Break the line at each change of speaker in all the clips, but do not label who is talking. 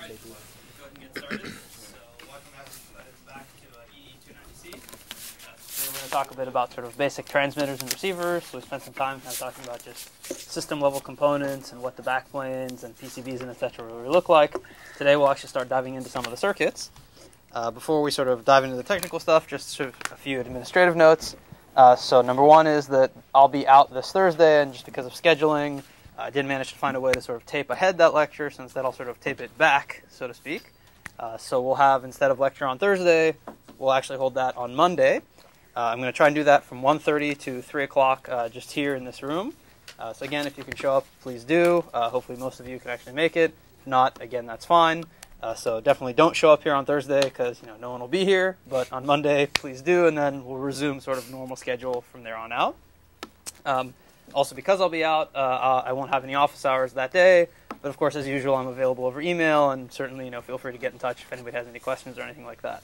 Alright, go ahead and get started. So welcome everybody back to EE290C. Today we're going to talk a bit about sort of basic transmitters and receivers. So we spent some time kind of talking about just system level components and what the backplanes and PCBs and etc. really look like. Today we'll actually start diving into some of the circuits. Before we sort of dive into the technical stuff, just sort of a few administrative notes. So number one is that I'll be out this Thursday, and just because of scheduling, I didn't manage to find a way to sort of tape ahead that lecture, so instead I'll sort of tape it back, so to speak. So we'll have, instead of lecture on Thursday, we'll actually hold that on Monday. I'm going to try and do that from 1:30 to 3 o'clock just here in this room. So again, if you can show up, please do. Hopefully most of you can actually make it. If not, again, that's fine. So definitely don't show up here on Thursday because no one will be here. But on Monday, please do, and then we'll resume sort of normal schedule from there on out. Also, because I'll be out, I won't have any office hours that day. But of course, as usual, I'm available over email, and certainly, feel free to get in touch if anybody has any questions or anything like that.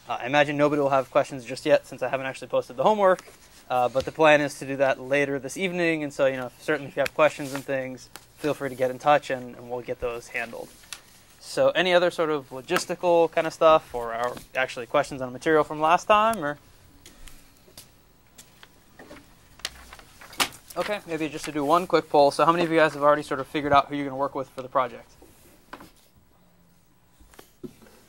I imagine nobody will have questions just yet since I haven't actually posted the homework. But the plan is to do that later this evening, and so certainly if you have questions and things, feel free to get in touch, and we'll get those handled. So, any other sort of logistical kind of stuff, or actually questions on material from last time, or? Okay, maybe just to do one quick poll. So how many of you guys have already sort of figured out who you're going to work with for the project?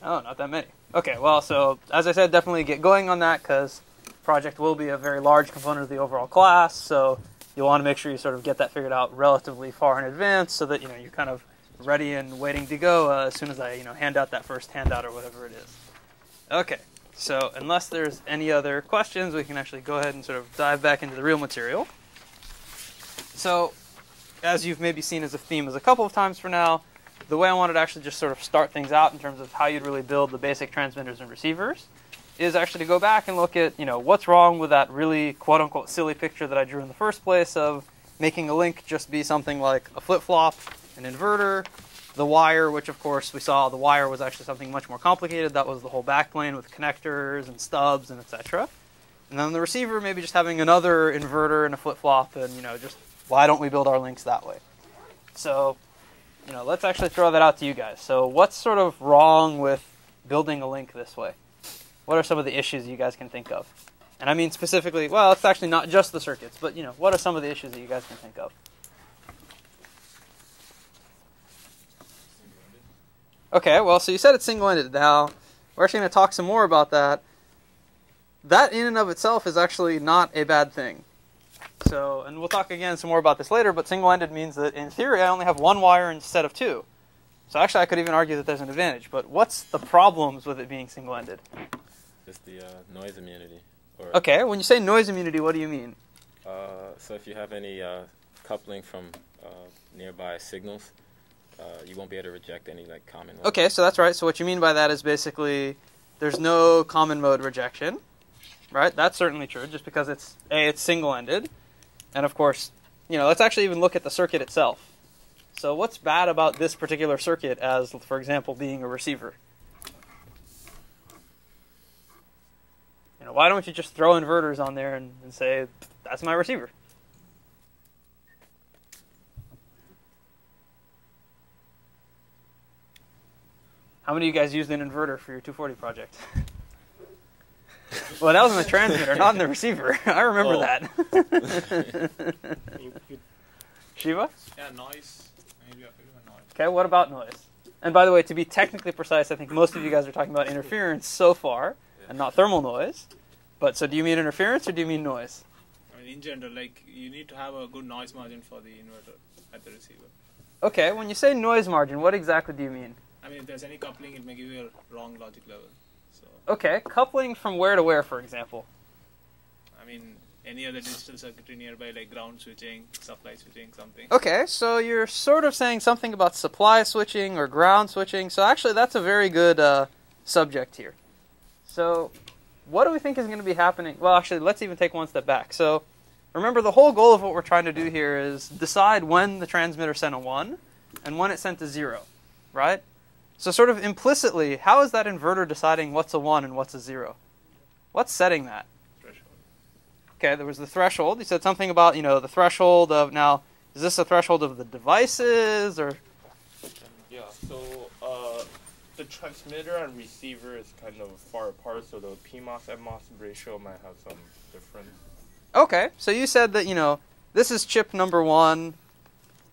Oh, not that many. Okay, well, so as I said, definitely get going on that because the project will be a very large component of the overall class. So you'll want to make sure you sort of get that figured out relatively far in advance so that, you're kind of ready and waiting to go as soon as I, hand out that first handout or whatever it is. Okay, so unless there's any other questions, we can actually go ahead and sort of dive back into the real material. So, as you've maybe seen as a theme a couple of times for now, the way I wanted to actually just sort of start things out in terms of how you'd really build the basic transmitters and receivers is actually to go back and look at, what's wrong with that really quote-unquote silly picture that I drew in the first place of making a link just be something like a flip-flop, an inverter, the wire, which of course we saw the wire was actually something much more complicated. That was the whole backplane with connectors and stubs and etc. And then the receiver maybe just having another inverter and a flip-flop and, just why don't we build our links that way? So, let's actually throw that out to you guys. So what's sort of wrong with building a link this way? What are some of the issues you guys can think of? And I mean specifically, well, it's actually not just the circuits, but, what are some of the issues that you guys can think of? Okay, well, so you said it's single-ended. Now, we're actually going to talk some more about that. That in and of itself is actually not a bad thing. So, and we'll talk again some more about this later, but single-ended means that in theory I only have one wire instead of two. So actually I could even argue that there's an advantage, but what's the problems with it being single-ended?
Just the noise immunity.
Okay, when you say noise immunity, what do you mean?
So if you have any coupling from nearby signals, you won't be able to reject any common mode.
Okay, so that's right. So what you mean by that is basically there's no common mode rejection, right? That's certainly true, just because it's single-ended. And of course, let's actually even look at the circuit itself. So what's bad about this particular circuit as, for example, being a receiver? Why don't you just throw inverters on there and say, that's my receiver? How many of you guys used an inverter for your 240 project? Well, that was in the transmitter, not in the receiver. I remember that. Shiva?
Yeah, noise. Maybe I figure noise.
Okay, what about noise? And by the way, to be technically precise, I think most of you guys are talking about interference so far, and not thermal noise. But so do you mean interference or do you mean noise?
I mean, in general, you need to have a good noise margin for the inverter at the receiver.
Okay, when you say noise margin, what exactly do you mean?
I mean, if there's any coupling, it may give you a wrong logic level. So,
okay, coupling from where to where, for example?
I mean, any other digital circuitry nearby, like ground switching, supply switching, something.
Okay, so you're sort of saying something about supply switching or ground switching. So actually, that's a very good subject here. So what do we think is going to be happening? Well, actually, let's even take one step back. So remember, the whole goal of what we're trying to do here is decide when the transmitter sent a 1 and when it sent a 0, right? So sort of implicitly, how is that inverter deciding what's a 1 and what's a 0? What's setting that?
Threshold.
Okay, there was the threshold. You said something about, the threshold of, now, is this a threshold of the devices, or?
Yeah, so the transmitter and receiver is kind of far apart, so the PMOS-NMOS ratio might have some difference.
Okay, so you said that, you know, this is chip number 1,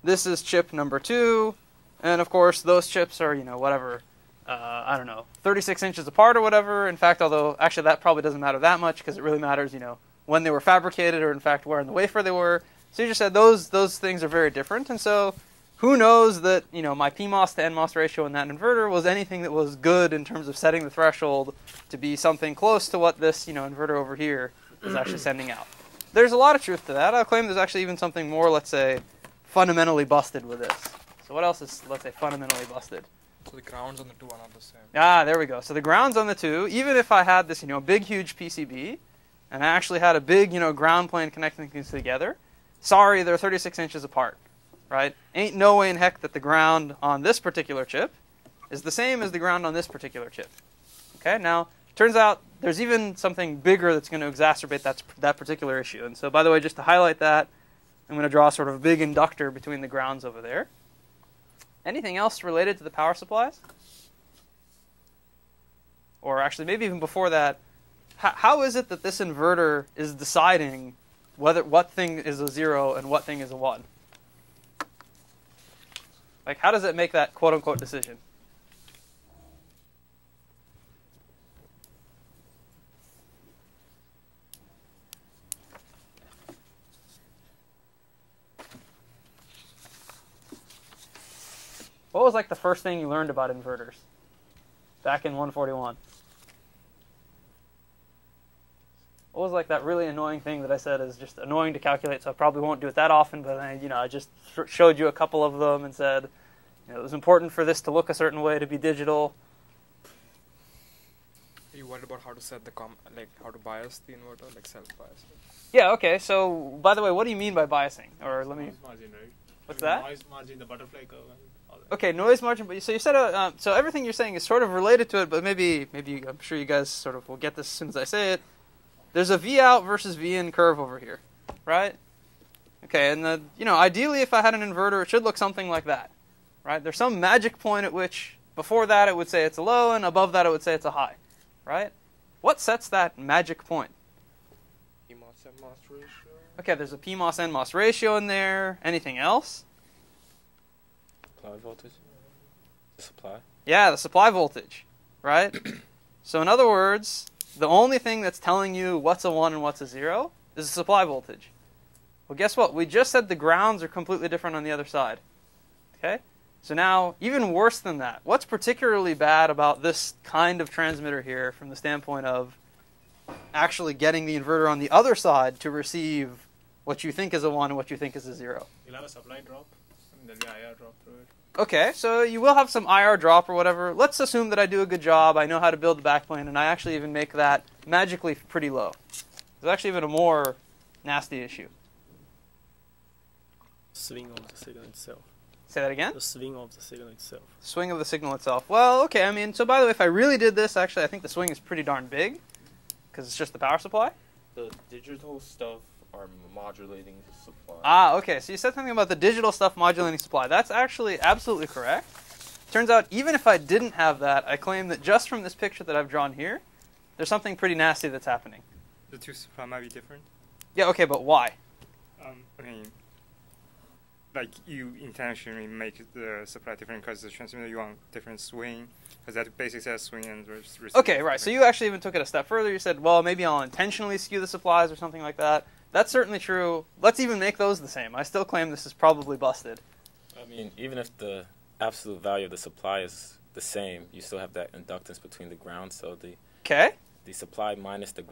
this is chip number 2, and of course those chips are, you know, whatever, I don't know, 36 inches apart or whatever. In fact, although actually that probably doesn't matter that much because it really matters, you know, when they were fabricated or in fact where in the wafer they were. So you just said those things are very different, and so who knows that, you know, my PMOS to NMOS ratio in that inverter was anything that was good in terms of setting the threshold to be something close to what this, you know, inverter over here is actually sending out. There's a lot of truth to that. I'll claim there's actually even something more, let's say, fundamentally busted with this. So what else is, let's say, fundamentally busted?
So the grounds on the 2 are not the same.
Ah, there we go. So the grounds on the 2, even if I had this, you know, big, huge PCB, and I actually had a big, you know, ground plane connecting things together, sorry, they're 36 inches apart, right? Ain't no way in heck that the ground on this particular chip is the same as the ground on this particular chip. Okay, now, turns out there's even something bigger that's going to exacerbate that particular issue. And so, by the way, just to highlight that, I'm going to draw sort of a big inductor between the grounds over there. Anything else related to the power supplies? Or actually, maybe even before that, how is it that this inverter is deciding what thing is a 0 and what thing is a 1? Like, how does it make that quote-unquote decision? What was like the first thing you learned about inverters back in 141? What was like that really annoying thing that I said is just annoying to calculate, so I probably won't do it that often, but I just showed you a couple of them and said, you know, it was important for this to look a certain way, to be digital.
Are you worried about how to set the how to bias the inverter, like self-bias?
Yeah, okay, so by the way, what do you mean by biasing? Or let me...
Noise margin, right?
What's
I mean,
that?
Noise margin, the butterfly curve, and all that.
Okay, noise margin, but so you said, so everything you're saying is sort of related to it, but maybe I'm sure you guys sort of will get this as soon as I say it. There's a V out versus V in curve over here, right? Okay, and ideally if I had an inverter, it should look something like that, right? There's some magic point at which before that it would say it's a low, and above that it would say it's a high, right? What sets that magic point?
PMOS-NMOS ratio.
Okay, there's a PMOS-NMOS ratio in there. Anything else?
Supply voltage? The supply?
Yeah, the supply voltage, right? So in other words, the only thing that's telling you what's a 1 and what's a 0 is the supply voltage. Well, guess what? We just said the grounds are completely different on the other side. Okay? So now, even worse than that, what's particularly bad about this kind of transmitter here from the standpoint of actually getting the inverter on the other side to receive what you think is a 1 and what you think is a 0?
You'll have a supply drop. I mean, there'll be IR drop through it.
Okay, so you will have some IR drop or whatever. Let's assume that I do a good job, I know how to build the backplane, and I actually even make that magically pretty low. There's actually even a more nasty issue.
Swing of the signal itself.
Say that again?
The swing of the signal itself.
Swing of the signal itself. Well, okay, I mean, so by the way, if I really did this, actually, I think the swing is pretty darn big, because it's just the power supply.
The digital stuff are modulating the supply.
Ah, okay, so you said something about the digital stuff modulating supply. That's actually absolutely correct. Turns out, even if I didn't have that, I claim that just from this picture that I've drawn here, there's something pretty nasty that's happening.
The two supply might be different.
Yeah, okay, but why?
I mean, like you intentionally make the supply different because the transmitter you want different swing, because that basically says swing and receive.
Okay, right, so you actually even took it a step further. You said, well, maybe I'll intentionally skew the supplies or something like that. That's certainly true. Let's even make those the same. I still claim this is probably busted.
I mean, even if the absolute value of the supply is the same, you still have that inductance between the ground, so the supply minus the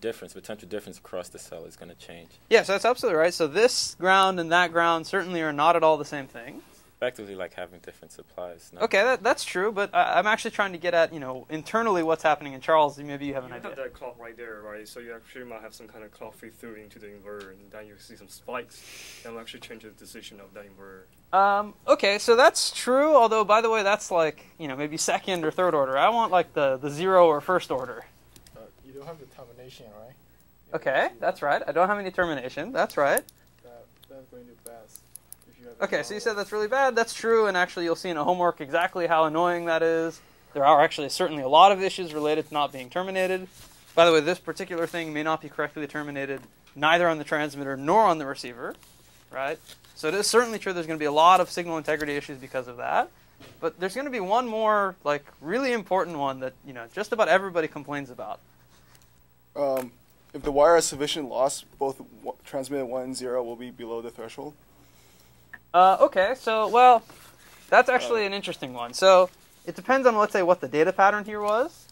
difference, potential difference across the cell is going to change.
Yeah, so that's absolutely right. So this ground and that ground certainly are not at all the same thing.
Effectively like having different supplies. No?
Okay, that's true, but I'm actually trying to get at, internally what's happening. And Charles, maybe you have an idea.
You have that clock right there, right? So you actually might have some kind of clock feed through into the inverter, and then you see some spikes. That will actually change the decision of that inverter.
Okay, so that's true, although, by the way, that's like, maybe second or third order. I want like the 0 or first order.
You don't have the termination, right?
Okay, that's right. I don't have any termination. That's right.
That's going to pass. If you
Okay, so you said that's really bad. That's true, and actually you'll see in a homework exactly how annoying that is. There are actually certainly a lot of issues related to not being terminated. By the way, this particular thing may not be correctly terminated neither on the transmitter nor on the receiver, right? So it is certainly true there's going to be a lot of signal integrity issues because of that. But there's going to be one more, like, really important one that, you know, just about everybody complains about.
If the wire has sufficient loss, both transmitted 1 and 0 will be below the threshold.
Okay, so, well, that's actually an interesting one. So it depends on, let's say, what the data pattern here was.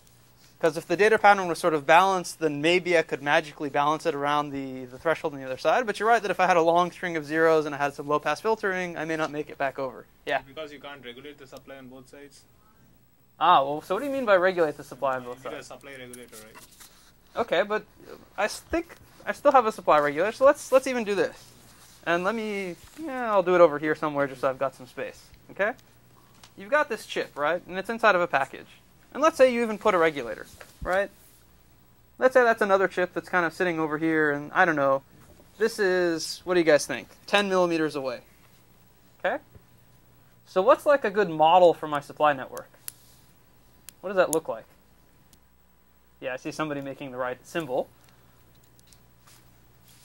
Because if the data pattern was sort of balanced, then maybe I could magically balance it around the threshold on the other side. But you're right that if I had a long string of zeros and I had some low-pass filtering, I may not make it back over. Yeah?
Because you can't regulate the supply on both sides?
Ah, well, so what do you mean by regulate the supply on both sides?
A supply regulator, right?
Okay, but I think I still have a supply regulator, so let's even do this. And I'll do it over here somewhere just so I've got some space, okay? You've got this chip, right? And it's inside of a package. And let's say you even put a regulator, right? Let's say that's another chip that's kind of sitting over here, and I don't know. This is, what do you guys think? 10 millimeters away, okay? So what's like a good model for my supply network? What does that look like? Yeah, I see somebody making the right symbol.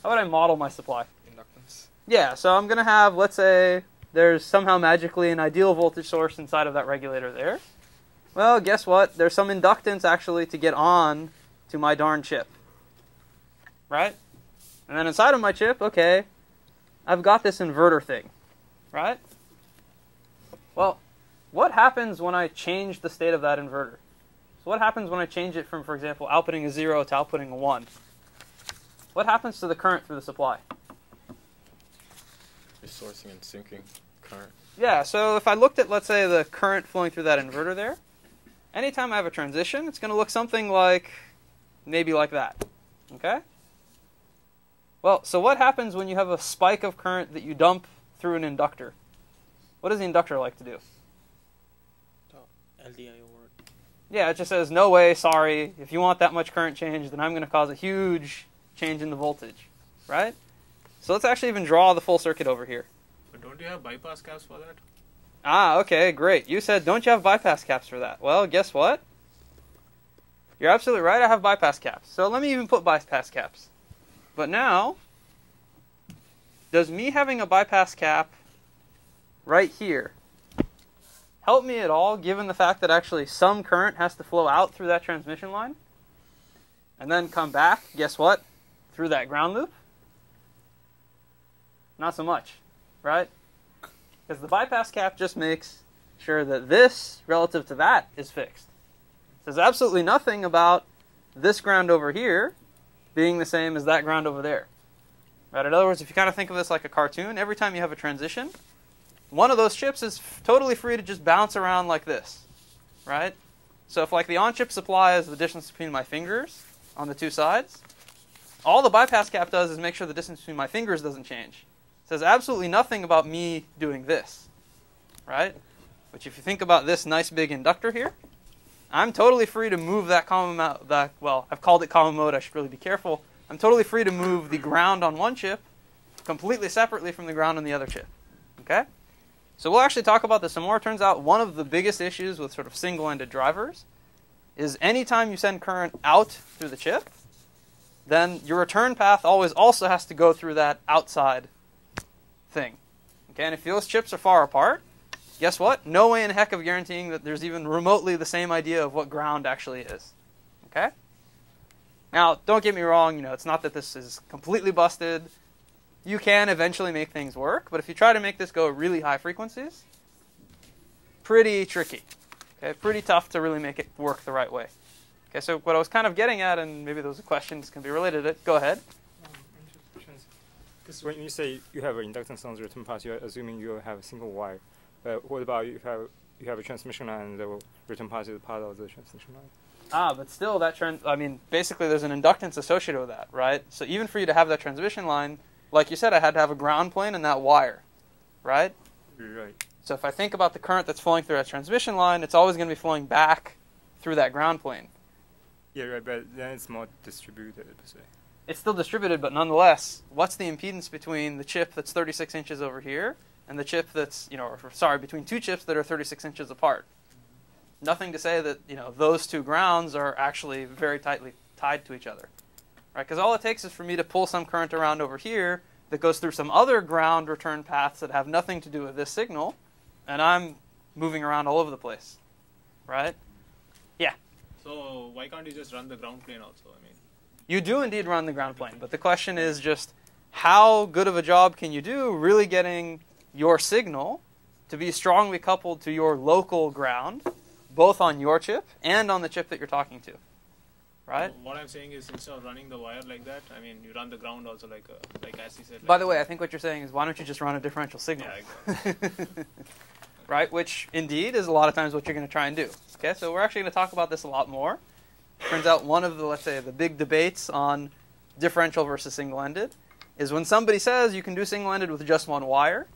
How would I model my supply?
Inductance.
Yeah, so I'm going to have, let's say, there's somehow magically an ideal voltage source inside of that regulator there. Well, guess what? There's some inductance actually to get on to my darn chip. Right? And then inside of my chip, okay, I've got this inverter thing. Right? Well, what happens when I change the state of that inverter? So what happens when I change it from, for example, outputting a 0 to outputting a 1? What happens to the current through the supply?
You're sourcing and sinking current.
Yeah, so if I looked at, let's say, the current flowing through that inverter there, anytime I have a transition, it's going to look something like, maybe like that. Okay? Well, so what happens when you have a spike of current that you dump through an inductor? What does the inductor like to do?
LDI over.
Yeah, it just says, no way, sorry. If you want that much current change, then I'm going to cause a huge change in the voltage. Right? So let's actually even draw the full circuit over here.
But don't you have bypass caps for that?
Ah, okay, great. You said, don't you have bypass caps for that? Well, guess what? You're absolutely right, I have bypass caps. So let me even put bypass caps. But now, does me having a bypass cap right here help me at all, given the fact that actually some current has to flow out through that transmission line? And then come back, guess what? Through that ground loop? Not so much, right? Because the bypass cap just makes sure that this, relative to that, is fixed. It says absolutely nothing about this ground over here being the same as that ground over there. Right? In other words, if you kind of think of this like a cartoon, every time you have a transition, one of those chips is totally free to just bounce around like this. Right? So if like the on-chip supply is the distance between my fingers on the two sides, all the bypass cap does is make sure the distance between my fingers doesn't change. It says absolutely nothing about me doing this, right? Which if you think about this nice big inductor here, I'm totally free to move that common mode, well, I've called it common mode, I should really be careful. I'm totally free to move the ground on one chip completely separately from the ground on the other chip, okay? So we'll actually talk about this some more. It turns out one of the biggest issues with sort of single-ended drivers is anytime you send current out through the chip, then your return path always also has to go through that outside thing. Okay, and if those chips are far apart, guess what? No way in heck of guaranteeing that there's even remotely the same idea of what ground actually is. Okay? Now, don't get me wrong, it's not that this is completely busted. You can eventually make things work, but if you try to make this go at really high frequencies, pretty tricky. Okay, pretty tough to really make it work the right way. Okay, so what I was kind of getting at, and maybe those questions can be related to it. Go ahead.
Because when you say you have an inductance on the return path, you're assuming you have a single wire. But what about if you have a transmission line and the return path is part of the transmission line?
Ah, but still basically there's an inductance associated with that, right? So even for you to have that transmission line, like you said, I had to have a ground plane and that wire, right?
Right.
So if I think about the current that's flowing through that transmission line, it's always going to be flowing back through that ground plane.
Yeah, right, but then it's more distributed, per se.
It's still distributed, but nonetheless, what's the impedance between the chip that's 36 inches over here and the chip that's, between two chips that are 36 inches apart. Nothing to say that, those two grounds are actually very tightly tied to each other, right? Because all it takes is for me to pull some current around over here that goes through some other ground return paths that have nothing to do with this signal, and I'm moving around all over the place, right? Yeah?
So why can't you just run the ground plane also?
You do indeed run the ground plane, but the question is just how good of a job can you do really getting your signal to be strongly coupled to your local ground, both on your chip and on the chip that you're talking to, right?
So what I'm saying is, instead of running the wire like that, you run the ground also like as he said.
By the way, I think what you're saying is, why don't you just run a differential signal?
Yeah, exactly.
Right, which indeed is a lot of times what you're going to try and do. Okay, so we're actually going to talk about this a lot more. Turns out one of the, let's say, the big debates on differential versus single-ended is when somebody says you can do single-ended with just one wire,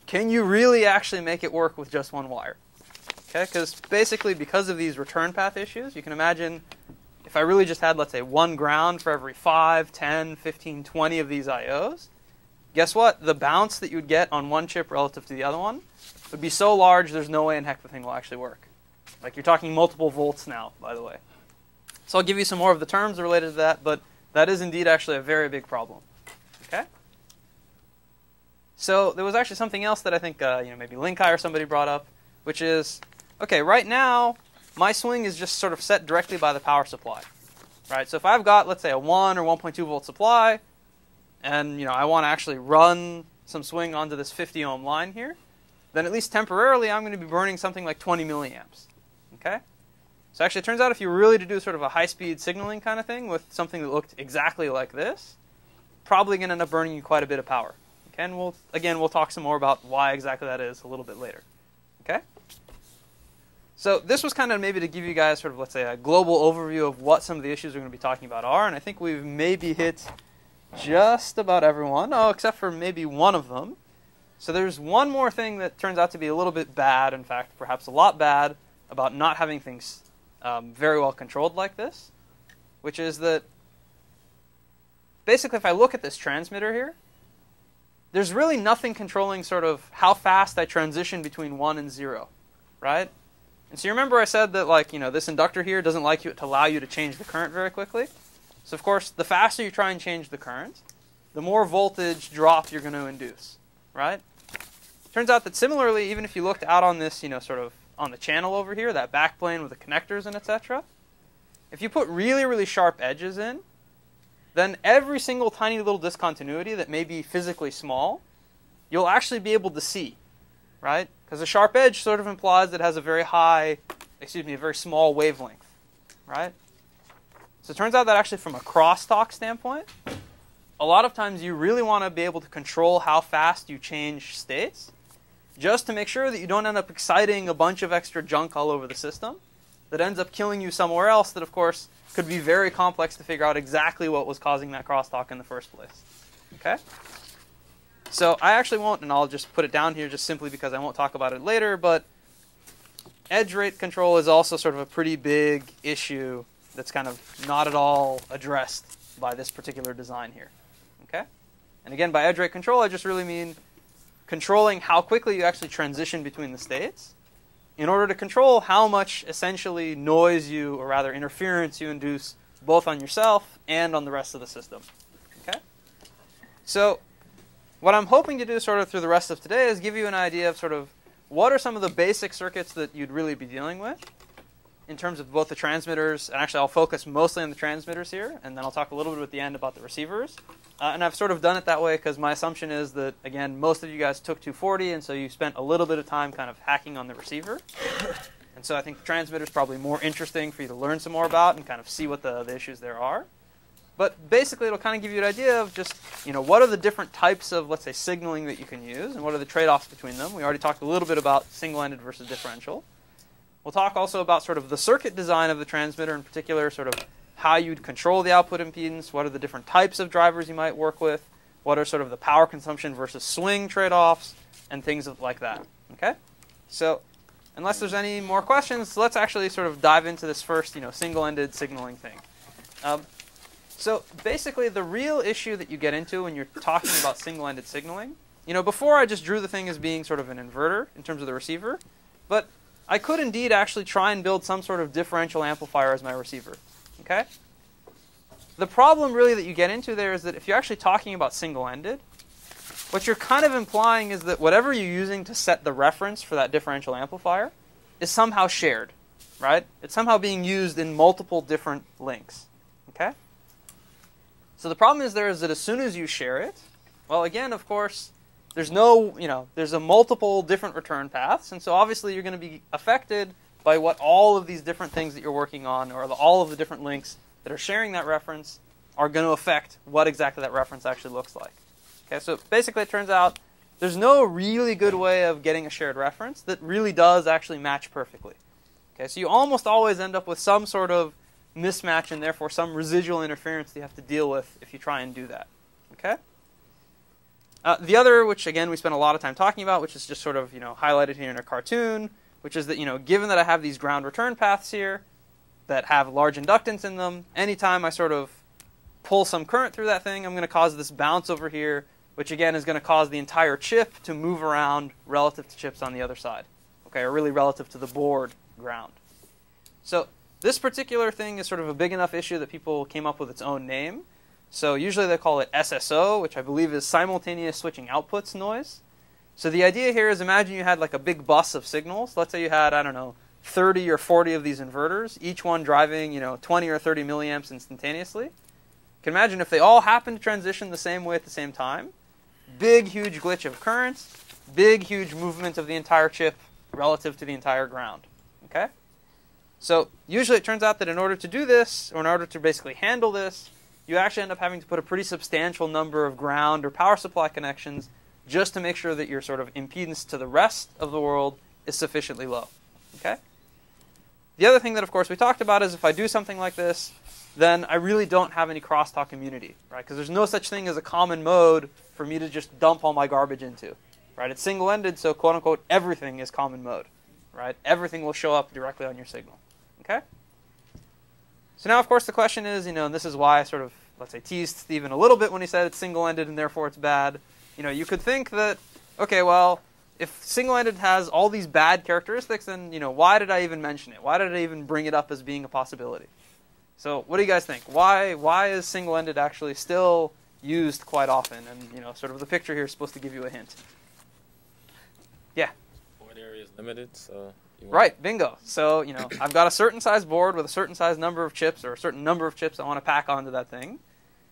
can you really actually make it work with just one wire? Okay, because basically because of these return path issues, you can imagine if I really just had, let's say, one ground for every 5, 10, 15, 20 of these IOs, guess what? The bounce that you would get on one chip relative to the other one would be so large there's no way in heck the thing will actually work. Like, you're talking multiple volts now, by the way. So I'll give you some more of the terms related to that, but that is indeed actually a very big problem. Okay? So there was actually something else that I think maybe Linkai or somebody brought up, which is, okay, right now my swing is just sort of set directly by the power supply. Right? So if I've got, let's say, a 1 or 1.2 volt supply, and I want to actually run some swing onto this 50 ohm line here, then at least temporarily I'm going to be burning something like 20 milliamps. Okay? So actually it turns out if you were really to do sort of a high-speed signaling kind of thing with something that looked exactly like this, probably going to end up burning you quite a bit of power. Okay? And we'll talk some more about why exactly that is a little bit later. Okay? So this was kind of maybe to give you guys sort of, let's say, a global overview of what some of the issues we're going to be talking about are, and I think we've maybe hit just about everyone, except for maybe one of them. So there's one more thing that turns out to be a little bit bad, in fact, perhaps a lot bad, about not having things very well controlled like this, which is that basically if I look at this transmitter here, there's really nothing controlling sort of how fast I transition between 1 and 0, right? And so you remember I said that this inductor here doesn't like you to allow you to change the current very quickly. So of course, the faster you try and change the current, the more voltage drop you're going to induce, right? Turns out that similarly, even if you looked out on this, sort of on the channel over here, that backplane with the connectors and etc., if you put really, really sharp edges in, then every single tiny little discontinuity that may be physically small, you'll actually be able to see, right? Because a sharp edge sort of implies that it has a very very small wavelength, right? So it turns out that actually from a crosstalk standpoint, a lot of times you really want to be able to control how fast you change states, just to make sure that you don't end up exciting a bunch of extra junk all over the system that ends up killing you somewhere else that, of course, could be very complex to figure out exactly what was causing that crosstalk in the first place. Okay? So I actually won't, and I'll just put it down here just simply because I won't talk about it later, but edge rate control is also sort of a pretty big issue that's kind of not at all addressed by this particular design here. Okay? And again, by edge rate control, I just really mean controlling how quickly you actually transition between the states in order to control how much essentially noise you, or rather interference you induce both on yourself and on the rest of the system. Okay? So what I'm hoping to do sort of through the rest of today is give you an idea of sort of what are some of the basic circuits that you'd really be dealing with in terms of both the transmitters, and actually I'll focus mostly on the transmitters here, and then I'll talk a little bit at the end about the receivers. And I've sort of done it that way because my assumption is that, again, most of you guys took 240, and so you spent a little bit of time kind of hacking on the receiver. And so I think the transmitter is probably more interesting for you to learn some more about and kind of see what the issues there are. But basically, it'll kind of give you an idea of just, what are the different types of, let's say, signaling that you can use, and what are the trade-offs between them. We already talked a little bit about single-ended versus differential. We'll talk also about sort of the circuit design of the transmitter, in particular, sort of how you'd control the output impedance, what are the different types of drivers you might work with, what are sort of the power consumption versus swing trade-offs, and things like that. Okay? So unless there's any more questions, let's actually sort of dive into this first, single-ended signaling thing. So basically, the real issue that you get into when you're talking about single-ended signaling before I just drew the thing as being sort of an inverter in terms of the receiver, but I could indeed actually try and build some sort of differential amplifier as my receiver. Okay? The problem really that you get into there is that if you're actually talking about single-ended, what you're kind of implying is that whatever you're using to set the reference for that differential amplifier is somehow shared, right? It's somehow being used in multiple different links. Okay? So the problem is that as soon as you share it, well, again, of course, there's a multiple different return paths, and so obviously you're going to be affected by what all of these different things that you're working on, or all of the different links that are sharing that reference, are going to affect what exactly that reference actually looks like. Okay, so basically it turns out there's no really good way of getting a shared reference that really does actually match perfectly. Okay, so you almost always end up with some sort of mismatch and therefore some residual interference that you have to deal with if you try and do that. Okay? The other, which again we spent a lot of time talking about, which is just sort of highlighted here in a cartoon, which is that given that I have these ground return paths here that have large inductance in them, anytime I sort of pull some current through that thing, I'm going to cause this bounce over here, which again is going to cause the entire chip to move around relative to chips on the other side, okay, or really relative to the board ground. So this particular thing is sort of a big enough issue that people came up with its own name. So usually they call it SSO, which I believe is simultaneous switching outputs noise. So the idea here is, imagine you had like a big bus of signals. Let's say you had, I don't know, 30 or 40 of these inverters, each one driving 20 or 30 milliamps instantaneously. You can imagine if they all happen to transition the same way at the same time, big, huge glitch of current, big, huge movement of the entire chip relative to the entire ground. Okay? So usually it turns out that in order to do this, or in order to basically handle this, you actually end up having to put a pretty substantial number of ground or power supply connections just to make sure that your sort of impedance to the rest of the world is sufficiently low. Okay? The other thing that, of course, we talked about is if I do something like this, then I really don't have any crosstalk immunity, right? Because there's no such thing as a common mode for me to just dump all my garbage into, right? It's single-ended, so quote-unquote everything is common mode, right? Everything will show up directly on your signal, okay? So now, of course, the question is, and this is why I sort of, let's say, teased Stephen a little bit when he said it's single-ended and therefore it's bad. You could think that, okay, well, if single-ended has all these bad characteristics, then, why did I even mention it? Why did I even bring it up as being a possibility? So what do you guys think? Why is single-ended actually still used quite often? And, sort of the picture here is supposed to give you a hint. Yeah?
Board area is limited, so...
Right, bingo. So, I've got a certain size board with a certain size number of chips, or a certain number of chips I want to pack onto that thing.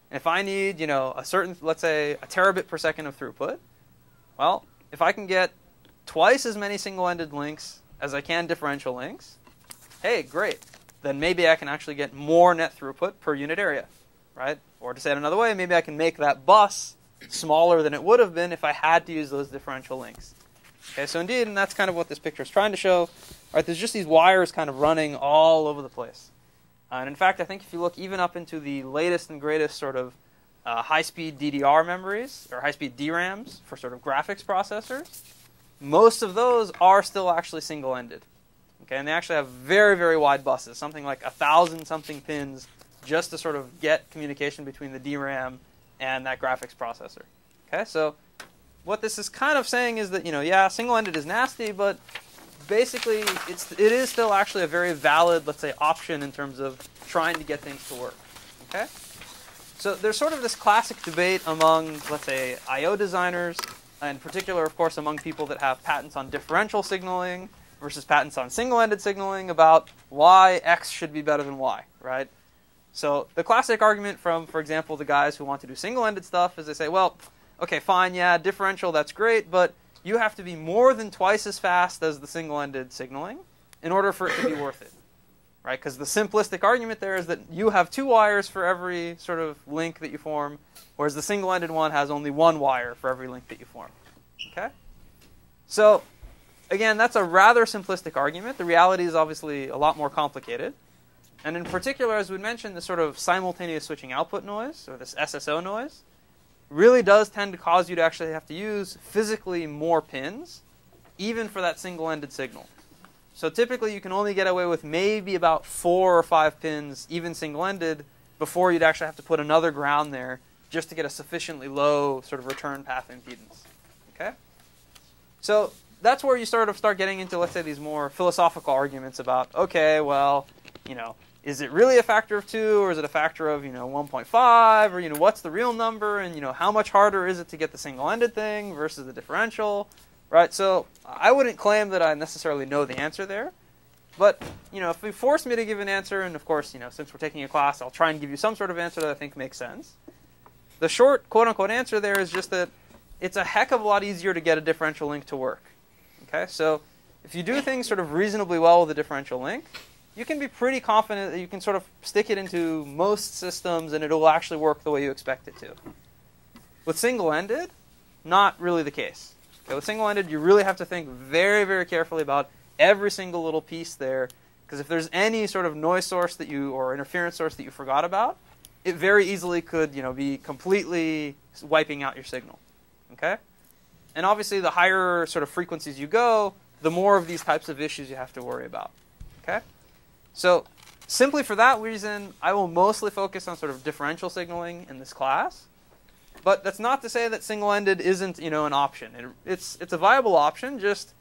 And if I need, a certain, let's say, a terabit per second of throughput, well, if I can get twice as many single-ended links as I can differential links, hey, great. Then maybe I can actually get more net throughput per unit area, right? Or to say it another way, maybe I can make that bus smaller than it would have been if I had to use those differential links. Okay, so indeed, and that's kind of what this picture is trying to show. Right, there's just these wires kind of running all over the place. And in fact, I think if you look even up into the latest and greatest sort of high-speed DDR memories, or high-speed DRAMs for sort of graphics processors, most of those are still actually single-ended. Okay, and they actually have very, very wide buses, something like 1,000-something pins just to sort of get communication between the DRAM and that graphics processor. Okay, so what this is kind of saying is that, yeah, single-ended is nasty, but basically it is still actually a very valid, let's say, option in terms of trying to get things to work. Okay? So there's sort of this classic debate among, let's say, I/O designers, in particular, of course, among people that have patents on differential signaling versus patents on single-ended signaling about why X should be better than Y, right? So the classic argument from, for example, the guys who want to do single-ended stuff is they say, well, okay, fine, yeah, differential, that's great, but you have to be more than twice as fast as the single-ended signaling in order for it to be worth it, right? Because the simplistic argument there is that you have 2 wires for every sort of link that you form, whereas the single-ended one has only 1 wire for every link that you form, okay? So, again, that's a rather simplistic argument. The reality is obviously a lot more complicated. And in particular, as we mentioned, the sort of simultaneous switching output noise, or this SSO noise, really does tend to cause you to actually have to use physically more pins, even for that single-ended signal. So typically you can only get away with maybe about 4 or 5 pins, even single-ended, before you'd actually have to put another ground there just to get a sufficiently low sort of return path impedance. Okay? So that's where you sort of start getting into, let's say, these more philosophical arguments about, okay, well, is it really a factor of 2, or is it a factor of, 1.5, or, what's the real number, and, how much harder is it to get the single-ended thing versus the differential, right? So I wouldn't claim that I necessarily know the answer there. But, if you force me to give an answer, and of course, since we're taking a class, I'll try and give you some sort of answer that I think makes sense. The short, quote-unquote, answer there is just that it's a heck of a lot easier to get a differential link to work. Okay, so if you do things sort of reasonably well with a differential link, you can be pretty confident that you can sort of stick it into most systems and it will actually work the way you expect it to. With single-ended, not really the case. Okay, with single-ended, you really have to think very, very carefully about every single little piece there, because if there's any sort of noise source that or interference source that you forgot about, it very easily could, be completely wiping out your signal. Okay? And obviously, the higher sort of frequencies you go, the more of these types of issues you have to worry about. Okay? So simply for that reason, I will mostly focus on sort of differential signaling in this class. But that's not to say that single-ended isn't, an option. It's a viable option. Just,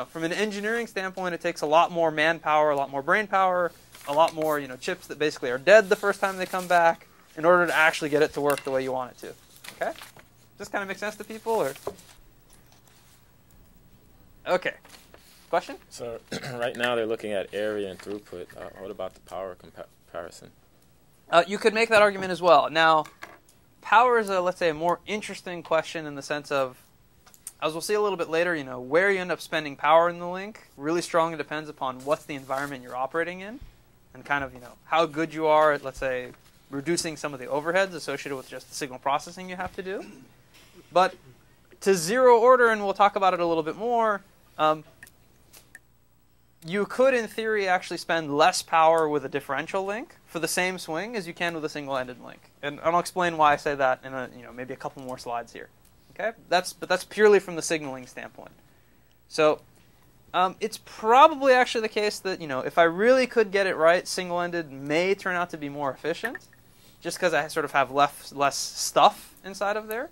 from an engineering standpoint, it takes a lot more manpower, a lot more brain power, a lot more, chips that basically are dead the first time they come back in order to actually get it to work the way you want it to. Okay? Does this kind of make sense to people, or? Okay. Question?
So right now they're looking at area and throughput. What about the power comparison?
You could make that argument as well. Now, power is, let's say, a more interesting question in the sense of, as we'll see a little bit later, where you end up spending power in the link really strongly depends upon what's the environment you're operating in and kind of, how good you are at, let's say, reducing some of the overheads associated with just the signal processing you have to do. But to zero order, and we'll talk about it a little bit more, you could, in theory, actually spend less power with a differential link for the same swing as you can with a single-ended link. And I'll explain why I say that in maybe a couple more slides here. Okay? But that's purely from the signaling standpoint. So it's probably actually the case that, if I really could get it right, single-ended may turn out to be more efficient, just because I sort of have less stuff inside of there.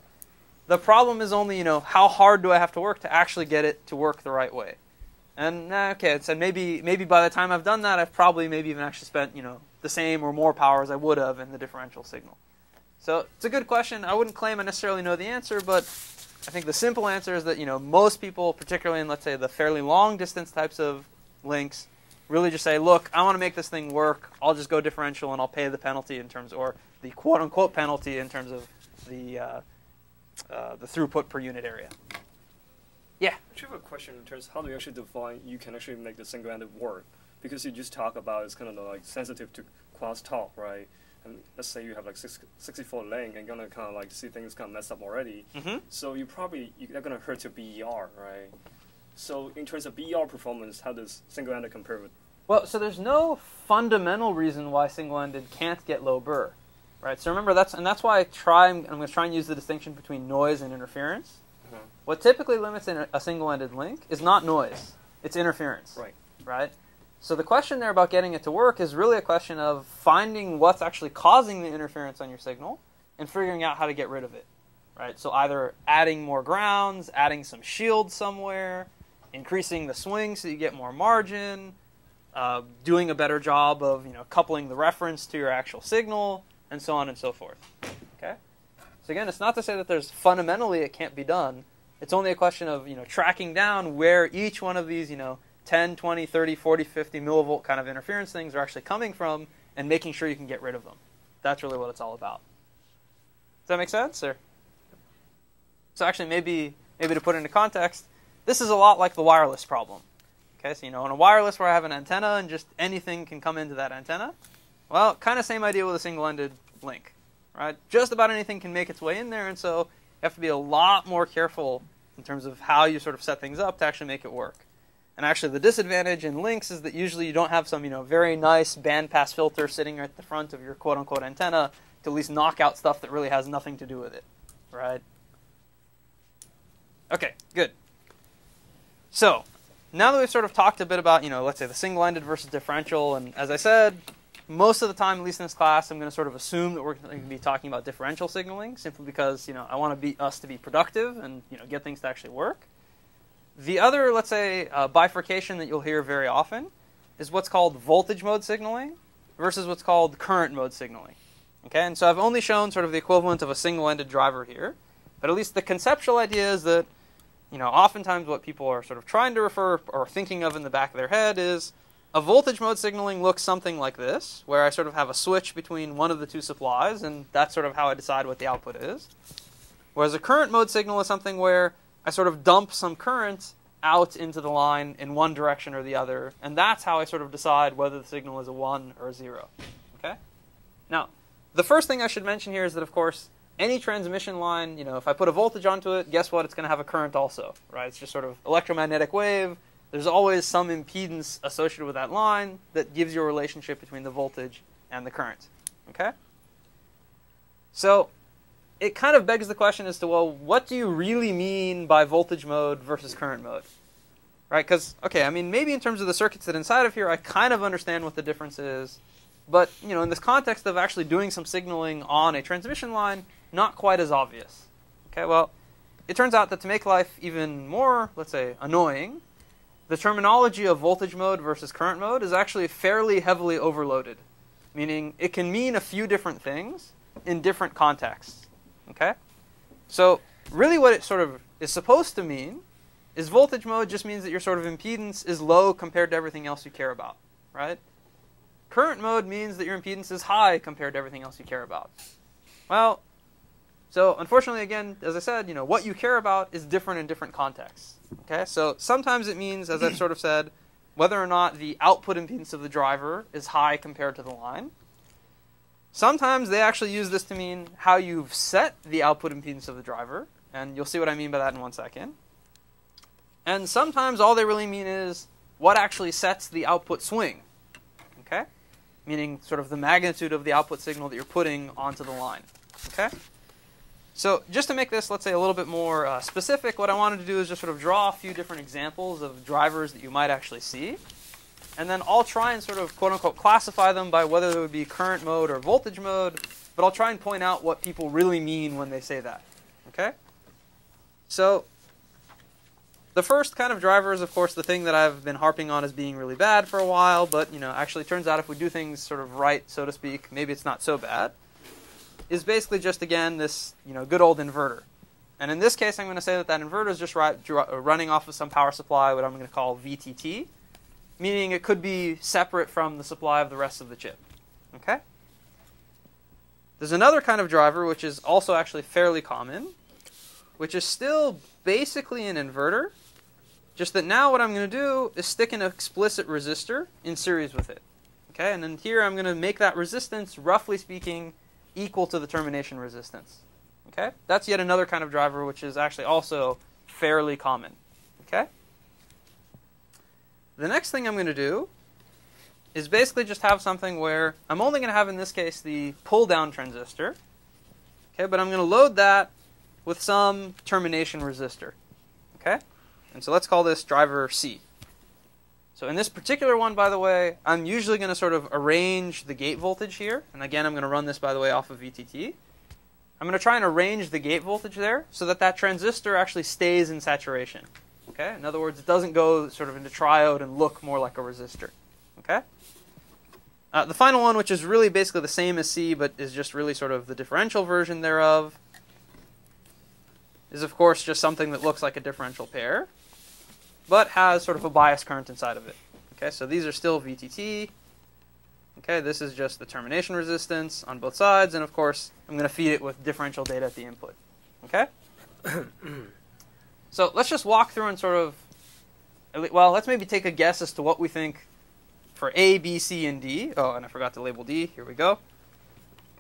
The problem is only, how hard do I have to work to actually get it to work the right way? And okay, so maybe by the time I've done that, I've probably maybe even actually spent, the same or more power as I would have in the differential signal. So it's a good question. I wouldn't claim I necessarily know the answer, but I think the simple answer is that, most people, particularly in, let's say, the fairly long distance types of links, really just say, look, I want to make this thing work. I'll just go differential and I'll pay the penalty in terms, or the quote-unquote penalty in terms of the throughput per unit area. Yeah?
I actually have a question in terms of how do you actually define you can actually make the single-ended work? Because you just talk about it's kind of like sensitive to crosstalk, right? And let's say you have like 64 link and you're going to kind of like see things kind of messed up already.
Mm-hmm.
So you're going to hurt your BER, right? So in terms of BER performance, how does single-ended compare with?
Well, so there's no fundamental reason why single-ended can't get low burr, right? So remember, that's why I'm going to try and use the distinction between noise and interference.
Uh-huh.
What typically limits a single-ended link is not noise, it's interference. Right? So the question there about getting it to work is really a question of finding what's actually causing the interference on your signal and figuring out how to get rid of it. Right? So either adding more grounds, adding some shields somewhere, increasing the swing so you get more margin, doing a better job of coupling the reference to your actual signal, and so on and so forth. Okay? So again, it's not to say that there's fundamentally it can't be done. It's only a question of tracking down where each one of these 10, 20, 30, 40, 50 millivolt kind of interference things are actually coming from, and making sure you can get rid of them. That's really what it's all about. Does that make sense? Or? So actually, maybe to put it into context, this is a lot like the wireless problem. Okay, so in a wireless where I have an antenna and just anything can come into that antenna, well, kind of same idea with a single-ended link, right? Just about anything can make its way in there, and so you have to be a lot more careful in terms of how you sort of set things up to actually make it work. And actually, the disadvantage in links is that usually you don't have some, very nice bandpass filter sitting right at the front of your quote-unquote antenna to at least knock out stuff that really has nothing to do with it, right? Okay, good. So now that we've sort of talked a bit about, let's say the single-ended versus differential, and as I said, most of the time, at least in this class, I'm going to sort of assume that we're going to be talking about differential signaling, simply because I want us to be productive and get things to actually work. The other, let's say, bifurcation that you'll hear very often is what's called voltage mode signaling versus what's called current mode signaling. Okay, and so I've only shown sort of the equivalent of a single-ended driver here, but at least the conceptual idea is that oftentimes what people are sort of trying to refer or thinking of in the back of their head is a voltage mode signaling looks something like this, where I sort of have a switch between one of the two supplies, and that's sort of how I decide what the output is. Whereas a current mode signal is something where I sort of dump some current out into the line in one direction or the other, and that's how I sort of decide whether the signal is a 1 or a 0. Okay? Now, the first thing I should mention here is that, of course, any transmission line, if I put a voltage onto it, guess what? It's going to have a current also, right? It's just sort of electromagnetic wave. There's always some impedance associated with that line that gives you a relationship between the voltage and the current. Okay? So it kind of begs the question as to, well, what do you really mean by voltage mode versus current mode? Right? Because, okay, I mean, maybe in terms of the circuits that inside of here, I kind of understand what the difference is. But, in this context of actually doing some signaling on a transmission line, not quite as obvious. Okay, well, it turns out that to make life even more, let's say, annoying, the terminology of voltage mode versus current mode is actually fairly heavily overloaded, meaning it can mean a few different things in different contexts. Okay? So really what it sort of is supposed to mean is voltage mode just means that your sort of impedance is low compared to everything else you care about, right? Current mode means that your impedance is high compared to everything else you care about. Well, so unfortunately, again, as I said, what you care about is different in different contexts. Okay, so sometimes it means, as I've sort of said, whether or not the output impedance of the driver is high compared to the line. Sometimes they actually use this to mean how you've set the output impedance of the driver, and you'll see what I mean by that in 1 second. And sometimes all they really mean is what actually sets the output swing. Okay, meaning sort of the magnitude of the output signal that you're putting onto the line. Okay. So just to make this, let's say, a little bit more specific, what I wanted to do is just sort of draw a few different examples of drivers that you might actually see. And then I'll try and sort of, quote-unquote, classify them by whether they would be current mode or voltage mode. But I'll try and point out what people really mean when they say that. Okay? So the first kind of driver is, of course, the thing that I've been harping on as being really bad for a while. But, actually turns out if we do things sort of right, so to speak, maybe it's not so bad. Is basically just, again, this good old inverter. And in this case, I'm going to say that that inverter is just running off of some power supply, what I'm going to call VTT, meaning it could be separate from the supply of the rest of the chip. Okay? There's another kind of driver, which is also actually fairly common, which is still basically an inverter, just that now what I'm going to do is stick an explicit resistor in series with it. Okay? And then here I'm going to make that resistance, roughly speaking, equal to the termination resistance. Okay? That's yet another kind of driver which is actually also fairly common. Okay? The next thing I'm going to do is basically just have something where I'm only going to have, in this case, the pull-down transistor. Okay? But I'm going to load that with some termination resistor. Okay? And so let's call this driver C. So in this particular one, by the way, I'm usually going to sort of arrange the gate voltage here. And again, I'm going to run this, by the way, off of VTT. I'm going to try and arrange the gate voltage there so that that transistor actually stays in saturation. Okay? In other words, it doesn't go sort of into triode and look more like a resistor. Okay? The final one, which is really basically the same as C, but is just really sort of the differential version thereof, is, of course, just something that looks like a differential pair, but has sort of a bias current inside of it. Okay, so these are still VTT. Okay, this is just the termination resistance on both sides, and of course, I'm going to feed it with differential data at the input. Okay? So let's just walk through and sort of, well, let's maybe take a guess as to what we think for A, B, C, and D. Oh, and I forgot to label D. Here we go.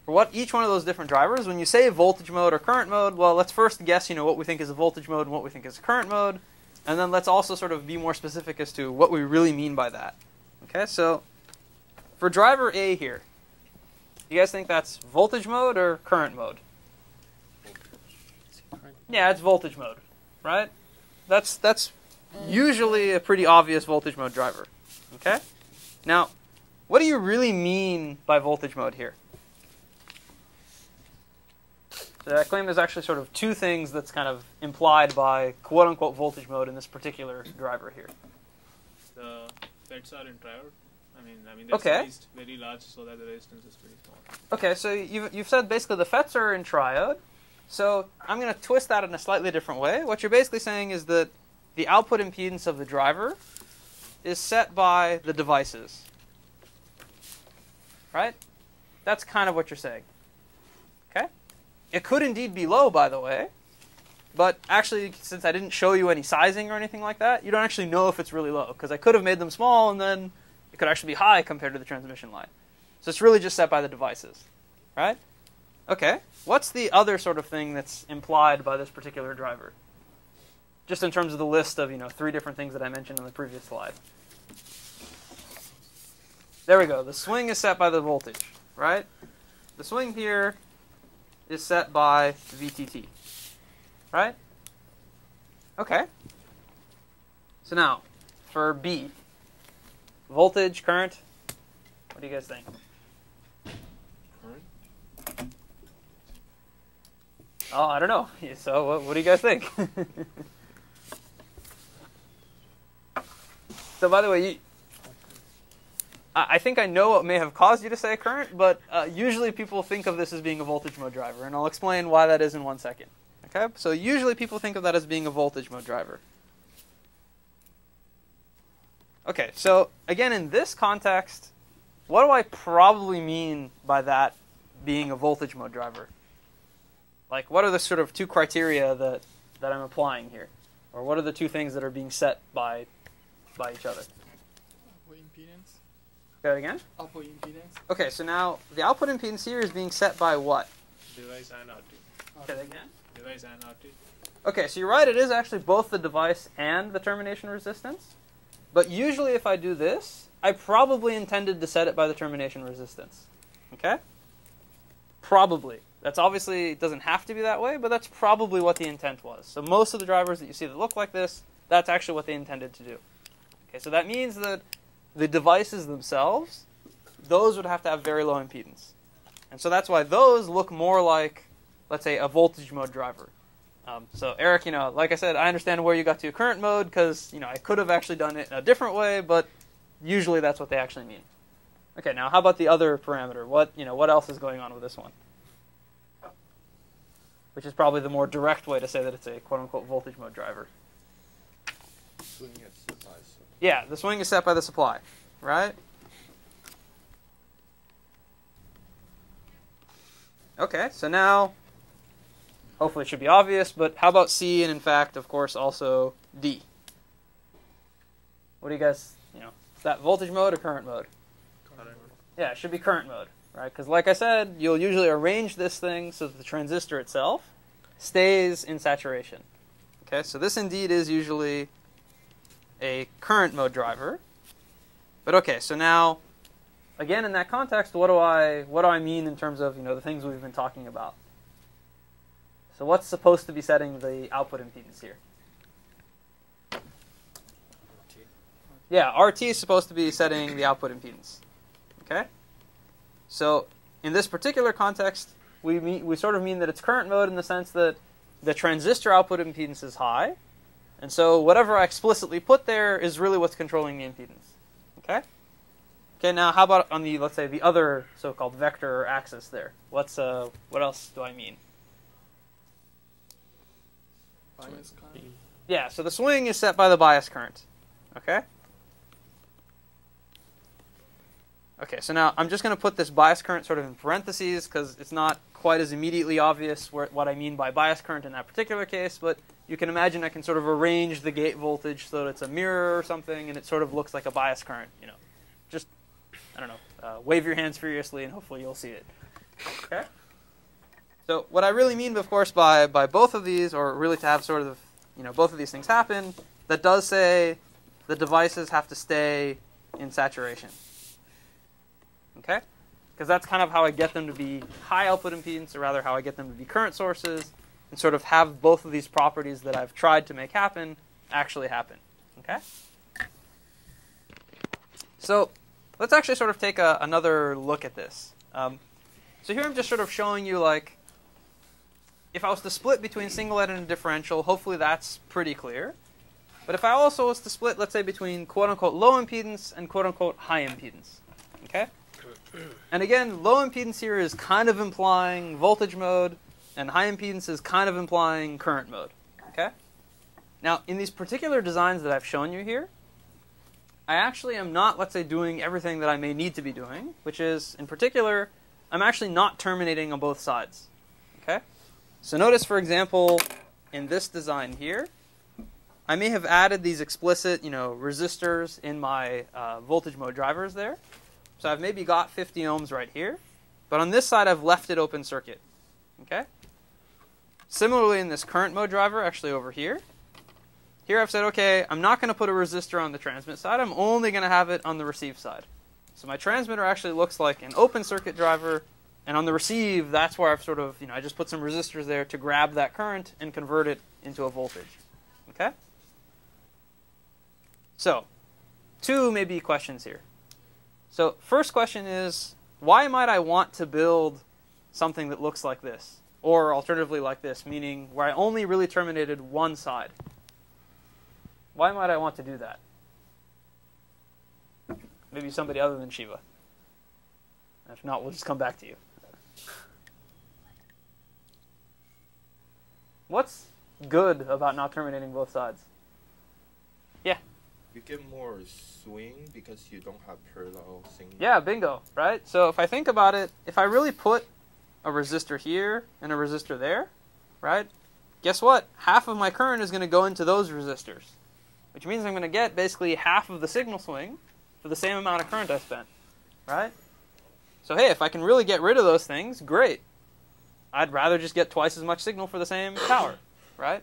For what each one of those different drivers, when you say voltage mode or current mode, well, let's first guess, what we think is a voltage mode and what we think is a current mode. And then let's also sort of be more specific as to what we really mean by that. Okay, so for driver A here, you guys think that's voltage mode or current mode? Yeah, it's voltage mode, right? That's usually a pretty obvious voltage mode driver. Okay? Now, what do you really mean by voltage mode here? So I claim there's actually sort of two things that's kind of implied by quote-unquote voltage mode in this particular driver here.
The FETs are in triode. I mean, they're sized very large so that the resistance is pretty small.
Okay, so you've said basically the FETs are in triode. So I'm going to twist that in a slightly different way. What you're basically saying is that the output impedance of the driver is set by the devices. Right? That's kind of what you're saying. Okay? It could indeed be low, by the way. But actually, since I didn't show you any sizing or anything like that, you don't actually know if it's really low. Because I could have made them small, and then it could actually be high compared to the transmission line. So it's really just set by the devices. Right? Okay. What's the other sort of thing that's implied by this particular driver? Just in terms of the list of, 3 different things that I mentioned in the previous slide. There we go. The swing is set by the voltage, right? The swing here is set by VTT, right? Okay. So now, for B, voltage, current, what do you guys think?
Current?
Oh, I don't know. So what do you guys think? So by the way, I think I know what may have caused you to say current, but usually people think of this as being a voltage mode driver, and I'll explain why that is in 1 second. Okay? So usually people think of that as being a voltage mode driver. Okay, so again, in this context, what do I probably mean by that being a voltage mode driver? Like, what are the sort of 2 criteria that I'm applying here? Or what are the 2 things that are being set by each other?
Output impedance.
Say that again?
Output impedance.
Okay, so now the output impedance here is being set by what?
Device and RT.
Say that again?
Device and RT.
Okay, so you're right, it is actually both the device and the termination resistance. But usually if I do this, I probably intended to set it by the termination resistance. Okay? Probably. That's obviously, it doesn't have to be that way, but that's probably what the intent was. So most of the drivers that you see that look like this, that's actually what they intended to do. Okay, so that means that the devices themselves, those would have to have very low impedance. And so that's why those look more like, let's say, a voltage mode driver. So Eric, like I said, I understand where you got to your current mode because, I could have actually done it in a different way, but usually that's what they actually mean. Okay, now how about the other parameter? What else is going on with this one? Which is probably the more direct way to say that it's a quote-unquote voltage mode driver.
Swing is set by.
Yeah, the swing is set by the supply, right? Okay, so now, hopefully it should be obvious, but how about C and in fact, of course, also D? What do you guys, is that voltage mode or current mode?
Current.
Yeah, it should be current mode, right? Because like I said, you'll usually arrange this thing so that the transistor itself stays in saturation. Okay, so this indeed is usually a current mode driver. But okay, so now, again, in that context, what do I mean in terms of the things we've been talking about? So what's supposed to be setting the output impedance here?
RT.
Yeah, RT is supposed to be setting the output impedance. Okay? So in this particular context, we sort of mean that it's current mode in the sense that the transistor output impedance is high, and so whatever I explicitly put there is really what's controlling the impedance. Okay? Okay, now how about on the, let's say, the other so-called vector or axis there? What else do I mean?
Bias current.
Yeah, so the swing is set by the bias current. Okay? Okay, so now I'm just going to put this bias current sort of in parentheses because it's not quite as immediately obvious what I mean by bias current in that particular case, but you can imagine I can sort of arrange the gate voltage so that it's a mirror or something, and it sort of looks like a bias current. Just, I don't know, wave your hands furiously and hopefully you'll see it. Okay? So what I really mean, of course, by both of these, or really to have sort of, both of these things happen, that does say the devices have to stay in saturation. Okay? Because that's kind of how I get them to be high output impedance, or rather how I get them to be current sources, and sort of have both of these properties that I've tried to make happen actually happen. Okay? So let's actually sort of take another look at this. So here I'm just sort of showing you, like, if I was to split between singlet and a differential, hopefully that's pretty clear. But if I also was to split, let's say, between quote-unquote low impedance and quote-unquote high impedance, okay? And again, low impedance here is kind of implying voltage mode, and high impedance is kind of implying current mode, okay? Now, in these particular designs that I've shown you here, I actually am not, let's say, doing everything that I may need to be doing, which is, in particular, I'm actually not terminating on both sides, okay? So notice, for example, in this design here, I may have added these explicit, resistors in my voltage mode drivers there. So I've maybe got 50 ohms right here. But on this side, I've left it open circuit, okay? Similarly, in this current mode driver, actually over here, I've said, okay, I'm not going to put a resistor on the transmit side. I'm only going to have it on the receive side. So my transmitter actually looks like an open circuit driver. And on the receive, that's where I've sort of, I just put some resistors there to grab that current and convert it into a voltage. Okay? So, two maybe questions here. So, first question is, why might I want to build something that looks like this? Or alternatively like this, meaning where I only really terminated one side. Why might I want to do that? Maybe somebody other than Shiva. If not, we'll just come back to you. What's good about not terminating both sides? Yeah?
You get more swing because you don't have parallel singing.
Yeah, bingo, right? So if I think about it, if I really put a resistor here and a resistor there, right? Guess what? Half of my current is going to go into those resistors, which means I'm going to get basically half of the signal swing for the same amount of current I spent, right? So hey, if I can really get rid of those things, great. I'd rather just get twice as much signal for the same power, right?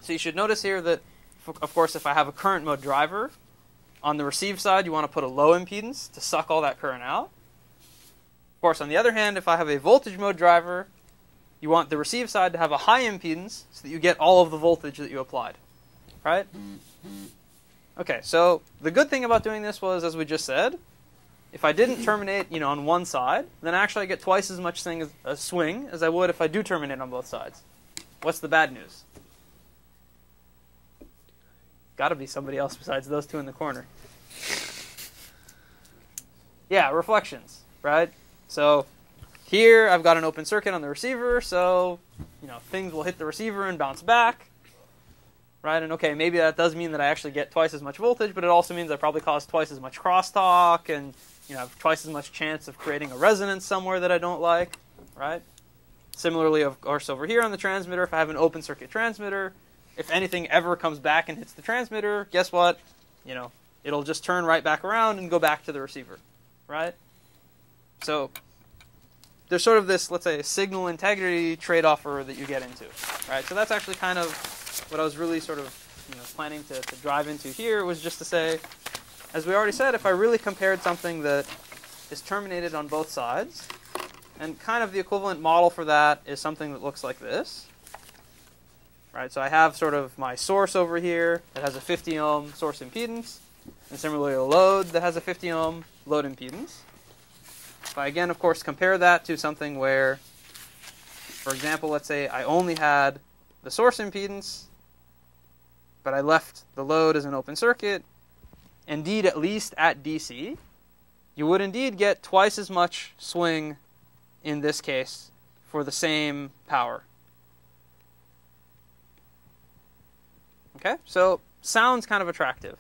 So you should notice here that, of course, if I have a current mode driver, on the receive side, you want to put a low impedance to suck all that current out. Of course, on the other hand, if I have a voltage mode driver, you want the receive side to have a high impedance so that you get all of the voltage that you applied, right? Okay, so the good thing about doing this was, as we just said, if I didn't terminate, on one side, then actually I get twice as much swing as I would if I do terminate on both sides. What's the bad news? Got to be somebody else besides those two in the corner. Yeah, reflections, right? So here I've got an open circuit on the receiver, so things will hit the receiver and bounce back, right? And okay, maybe that does mean that I actually get twice as much voltage, but it also means I probably cause twice as much crosstalk and have twice as much chance of creating a resonance somewhere that I don't like, right? Similarly, of course, over here on the transmitter, if I have an open circuit transmitter, if anything ever comes back and hits the transmitter, guess what? It'll just turn right back around and go back to the receiver, right? So there's sort of this, let's say, signal integrity trade-off that you get into, right? So that's actually kind of what I was really sort of planning to drive into here, was just to say, as we already said, if I really compared something that is terminated on both sides, and kind of the equivalent model for that is something that looks like this. Right, so I have sort of my source over here that has a 50 ohm source impedance, and similarly a load that has a 50 ohm load impedance. If I again, of course, compare that to something where, for example, let's say I only had the source impedance, but I left the load as an open circuit, indeed, at least at DC, you would indeed get twice as much swing in this case for the same power. Okay, so sounds kind of attractive.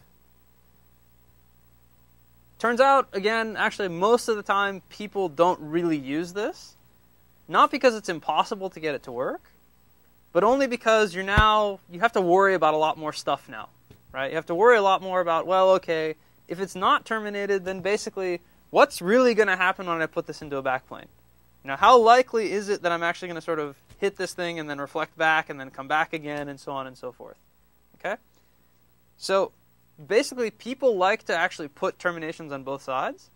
Turns out, again, actually most of the time people don't really use this. Not because it's impossible to get it to work, but only because you have to worry about a lot more stuff now. Right? You have to worry a lot more about, well, okay, if it's not terminated, then basically what's really going to happen when I put this into a backplane? How likely is it that I'm actually going to sort of hit this thing and then reflect back and then come back again and so on and so forth? Okay? So basically people like to actually put terminations on both sides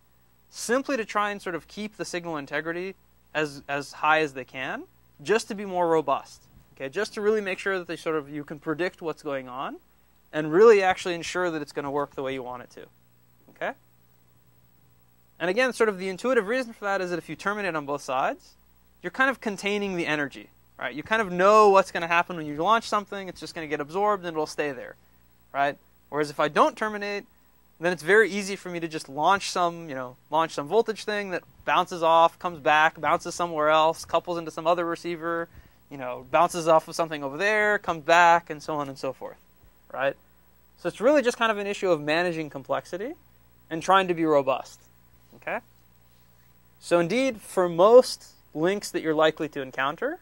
simply to try and sort of keep the signal integrity as high as they can, just to be more robust. Okay? Just to really make sure that you can predict what's going on and really actually ensure that it's going to work the way you want it to. Okay? And again, sort of the intuitive reason for that is that if you terminate on both sides, you're kind of containing the energy, right? You kind of know what's going to happen when you launch something. It's just going to get absorbed and it'll stay there, right? Whereas if I don't terminate, then it's very easy for me to just launch some voltage thing that bounces off, comes back, bounces somewhere else, couples into some other receiver, bounces off of something over there, comes back, and so on and so forth, right? So it's really just kind of an issue of managing complexity and trying to be robust, okay? So indeed, for most links that you're likely to encounter,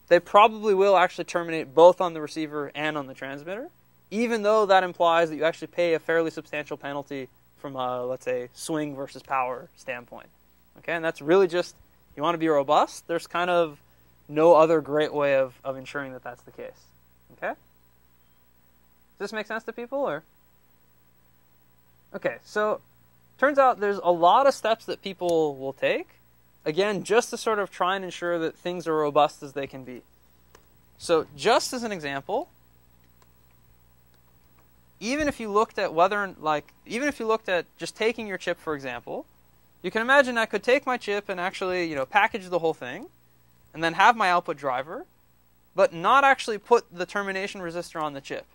they probably will actually terminate both on the receiver and on the transmitter, even though that implies that you actually pay a fairly substantial penalty from a, let's say, swing versus power standpoint. Okay, and that's really just, you want to be robust. There's kind of no other great way of ensuring that that's the case. Okay? Does this make sense to people, or? Okay, so turns out there's a lot of steps that people will take, again, just to sort of try and ensure that things are robust as they can be. So just as an example, even if you looked at even if you looked at just taking your chip, for example, you can imagine I could take my chip and actually, package the whole thing, and then have my output driver, but not actually put the termination resistor on the chip.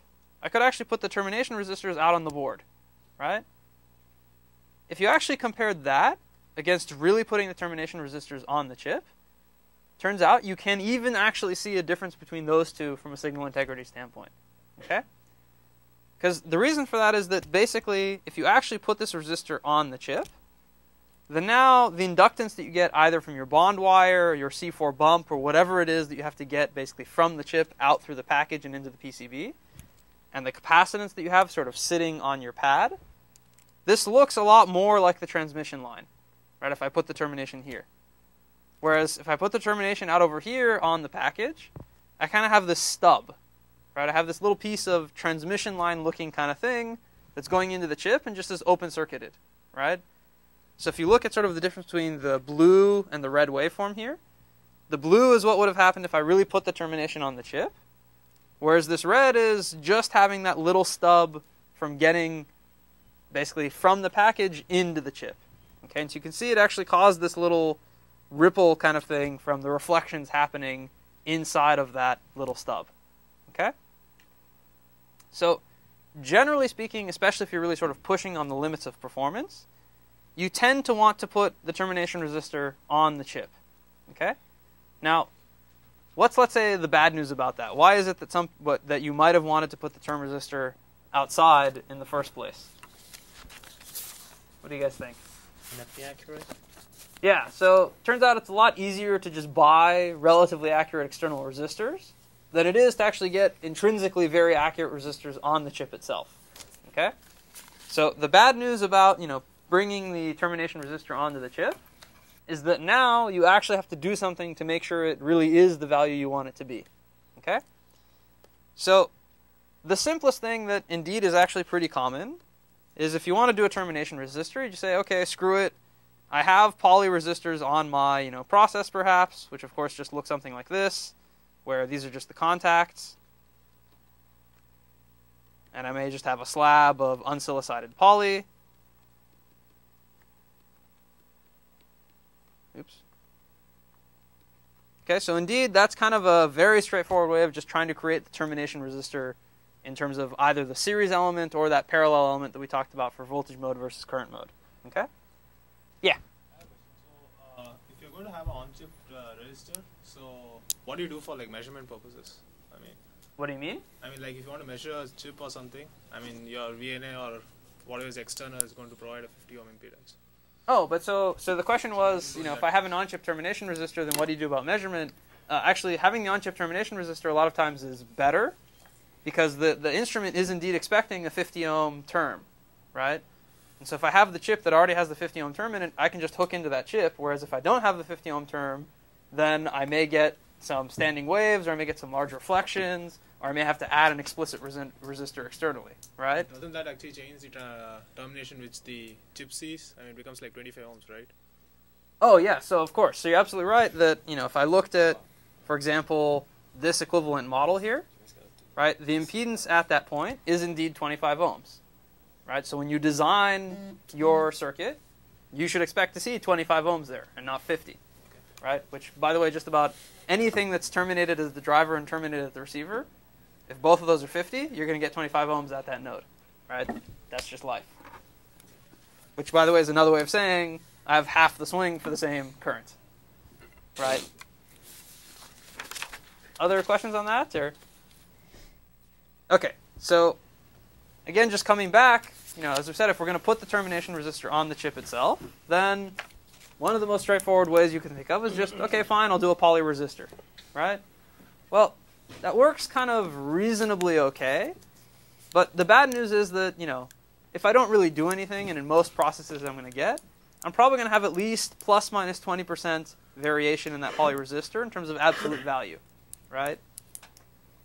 I could actually put the termination resistors out on the board, right? If you actually compared that against really putting the termination resistors on the chip, turns out you can even actually see a difference between those two from a signal integrity standpoint, okay? Because the reason for that is that basically, if you actually put this resistor on the chip, then now the inductance that you get either from your bond wire, or your C4 bump, or whatever it is that you have to get basically from the chip out through the package and into the PCB, and the capacitance that you have sort of sitting on your pad, this looks a lot more like the transmission line, right, if I put the termination here. Whereas if I put the termination out over here on the package, I kind of have this stub. Right, I have this little piece of transmission line looking kind of thing that's going into the chip and just is open circuited, right? So if you look at sort of the difference between the blue and the red waveform here, the blue is what would have happened if I really put the termination on the chip, whereas this red is just having that little stub from getting basically from the package into the chip. Okay, and so you can see it actually caused this little ripple kind of thing from the reflections happening inside of that little stub. Okay? So, generally speaking, especially if you're really sort of pushing on the limits of performance, you tend to want to put the termination resistor on the chip. Okay? Now, what's, let's say, the bad news about that? Why is it that that you might have wanted to put the term resistor outside in the first place? What do you guys think?
Not be accurate?
Yeah, so turns out it's a lot easier to just buy relatively accurate external resistors than it is to actually get intrinsically very accurate resistors on the chip itself. Okay? So the bad news about, bringing the termination resistor onto the chip is that now you actually have to do something to make sure it really is the value you want it to be. Okay? So the simplest thing that indeed is actually pretty common is if you want to do a termination resistor, you just say, okay, screw it. I have poly resistors on my, process perhaps, which of course just looks something like this, where these are just the contacts. And I may just have a slab of unsilicated poly. Oops. Okay, so indeed, that's kind of a very straightforward way of just trying to create the termination resistor in terms of either the series element or that parallel element that we talked about for voltage mode versus current mode. Okay? Yeah?
So, if you're going to have an on-chip resistor, so what do you do for measurement purposes?
What do you mean?
If you want to measure a chip or something, your VNA or whatever is external is going to provide a 50 ohm impedance.
Oh, but so the question was, if I have an on-chip termination resistor, then what do you do about measurement? Actually, having the on-chip termination resistor a lot of times is better because the instrument is indeed expecting a 50 ohm term, right? And so if I have the chip that already has the 50 ohm term in it, I can just hook into that chip, whereas if I don't have the 50 ohm term, then I may get some standing waves, or I may get some large reflections, or I may have to add an explicit resistor externally, right?
Doesn't that actually change the termination which the chip sees? It becomes like 25 ohms, right?
Oh, yeah, so of course. So you're absolutely right that, if I looked at, for example, this equivalent model here, right, the impedance at that point is indeed 25 ohms, right? So when you design your circuit, you should expect to see 25 ohms there and not 50, right? Which, by the way, just about anything that's terminated as the driver and terminated at the receiver, if both of those are 50, you're going to get 25 ohms at that node, right? That's just life. Which, by the way, is another way of saying I have half the swing for the same current, right? Other questions on that? Or? Okay, so again, just coming back, as we said, if we're going to put the termination resistor on the chip itself, then one of the most straightforward ways you can think of is just, okay, fine, I'll do a poly resistor, right? Well, that works kind of reasonably okay, but the bad news is that, if I don't really do anything, and in most processes I'm going to get, I'm probably going to have at least plus minus 20% variation in that poly resistor in terms of absolute value, right?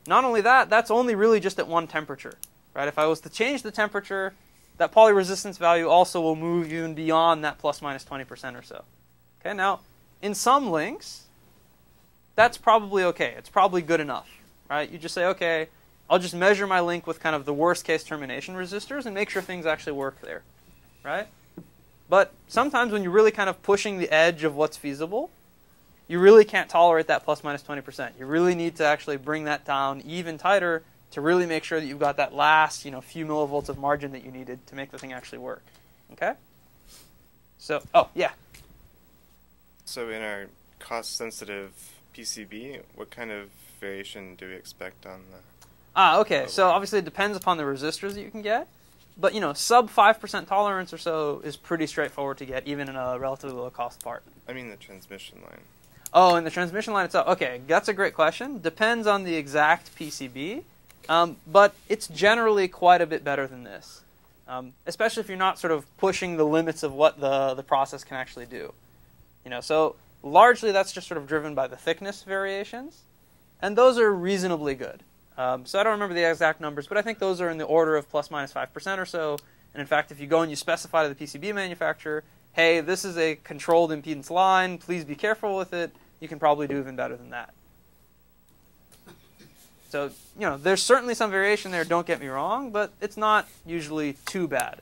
Not only that, that's only really just at one temperature, right? If I was to change the temperature, that poly resistance value also will move even beyond that plus minus 20% or so. Okay, now, in some links, that's probably okay. It's probably good enough, right? You just say, okay, I'll just measure my link with kind of the worst case termination resistors and make sure things actually work there, right? But sometimes when you're really kind of pushing the edge of what's feasible, you really can't tolerate that plus minus 20%. You really need to actually bring that down even tighter to really make sure that you've got that last, few millivolts of margin that you needed to make the thing actually work. Okay? So, oh, yeah.
So in our cost-sensitive PCB, what kind of variation do we expect on the...
Okay. So obviously it depends upon the resistors that you can get. But, sub 5% tolerance or so is pretty straightforward to get, even in a relatively low-cost part.
I mean the transmission line.
Oh, in the transmission line itself. Okay, that's a great question. Depends on the exact PCB. But it's generally quite a bit better than this, especially if you're not sort of pushing the limits of what the process can actually do. So largely that's just sort of driven by the thickness variations, and those are reasonably good. So I don't remember the exact numbers, but I think those are in the order of plus minus 5% or so. And in fact, if you go and you specify to the PCB manufacturer, hey, this is a controlled impedance line, please be careful with it, you can probably do even better than that. So, there's certainly some variation there, don't get me wrong, but it's not usually too bad.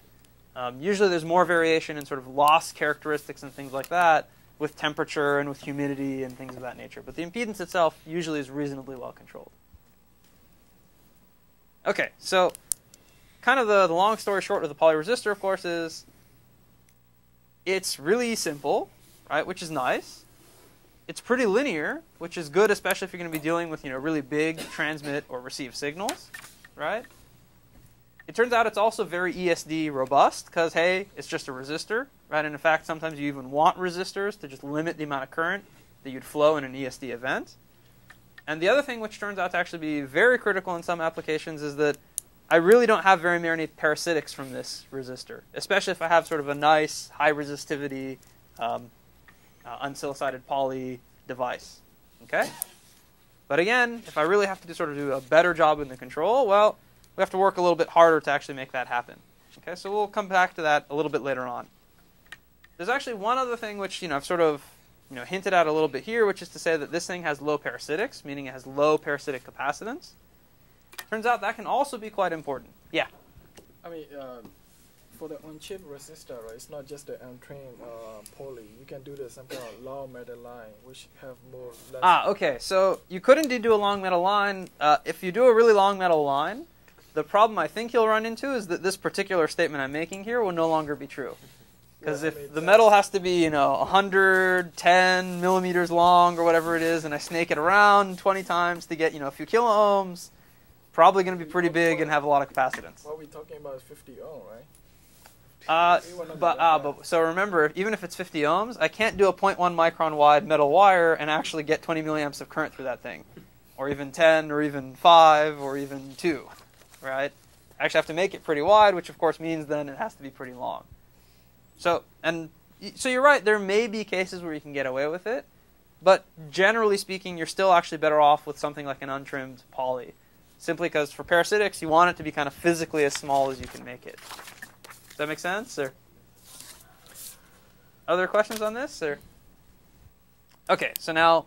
Usually there's more variation in sort of loss characteristics and things like that with temperature and with humidity and things of that nature. But the impedance itself usually is reasonably well controlled. Okay, so kind of the long story short of the poly resistor, of course, is it's really simple, right, which is nice. It's pretty linear, which is good, especially if you're going to be dealing with really big transmit or receive signals, right? It turns out it's also very ESD robust because, hey, it's just a resistor, right? And in fact, sometimes you even want resistors to just limit the amount of current that you'd flow in an ESD event. And the other thing which turns out to actually be very critical in some applications is that I really don't have very many parasitics from this resistor, especially if I have sort of a nice high resistivity unsilicated poly device. Okay? But again, if I really have to do a better job in the control, well, we have to work a little bit harder to actually make that happen. Okay, so we'll come back to that a little bit later on. There's actually one other thing which I've sort of hinted at a little bit here, which is to say that this thing has low parasitics, meaning it has low parasitic capacitance. Turns out that can also be quite important. Yeah?
I mean, for the on-chip resistor, right, it's not just the untrained poly. You can do the some kind of long metal line, which have more...
okay. So you could indeed do a long metal line. If you do a really long metal line, the problem I think you'll run into is that this particular statement I'm making here will no longer be true. Because if the metal has to be, 110 millimeters long or whatever it is, and I snake it around 20 times to get, a few kilo ohms, probably going to be pretty big and have a lot of capacitance.
What we're talking about is 50 ohm, right?
But so remember, even if it's 50 ohms, I can't do a 0.1 micron wide metal wire and actually get 20 milliamps of current through that thing, or even 10, or even 5, or even 2, right? I actually have to make it pretty wide, which of course means then it has to be pretty long. So you're right, there may be cases where you can get away with it, but generally speaking, you're still actually better off with something like an untrimmed poly, simply because for parasitics, you want it to be kind of physically as small as you can make it. Does that make sense? Or other questions on this? Or okay, so now,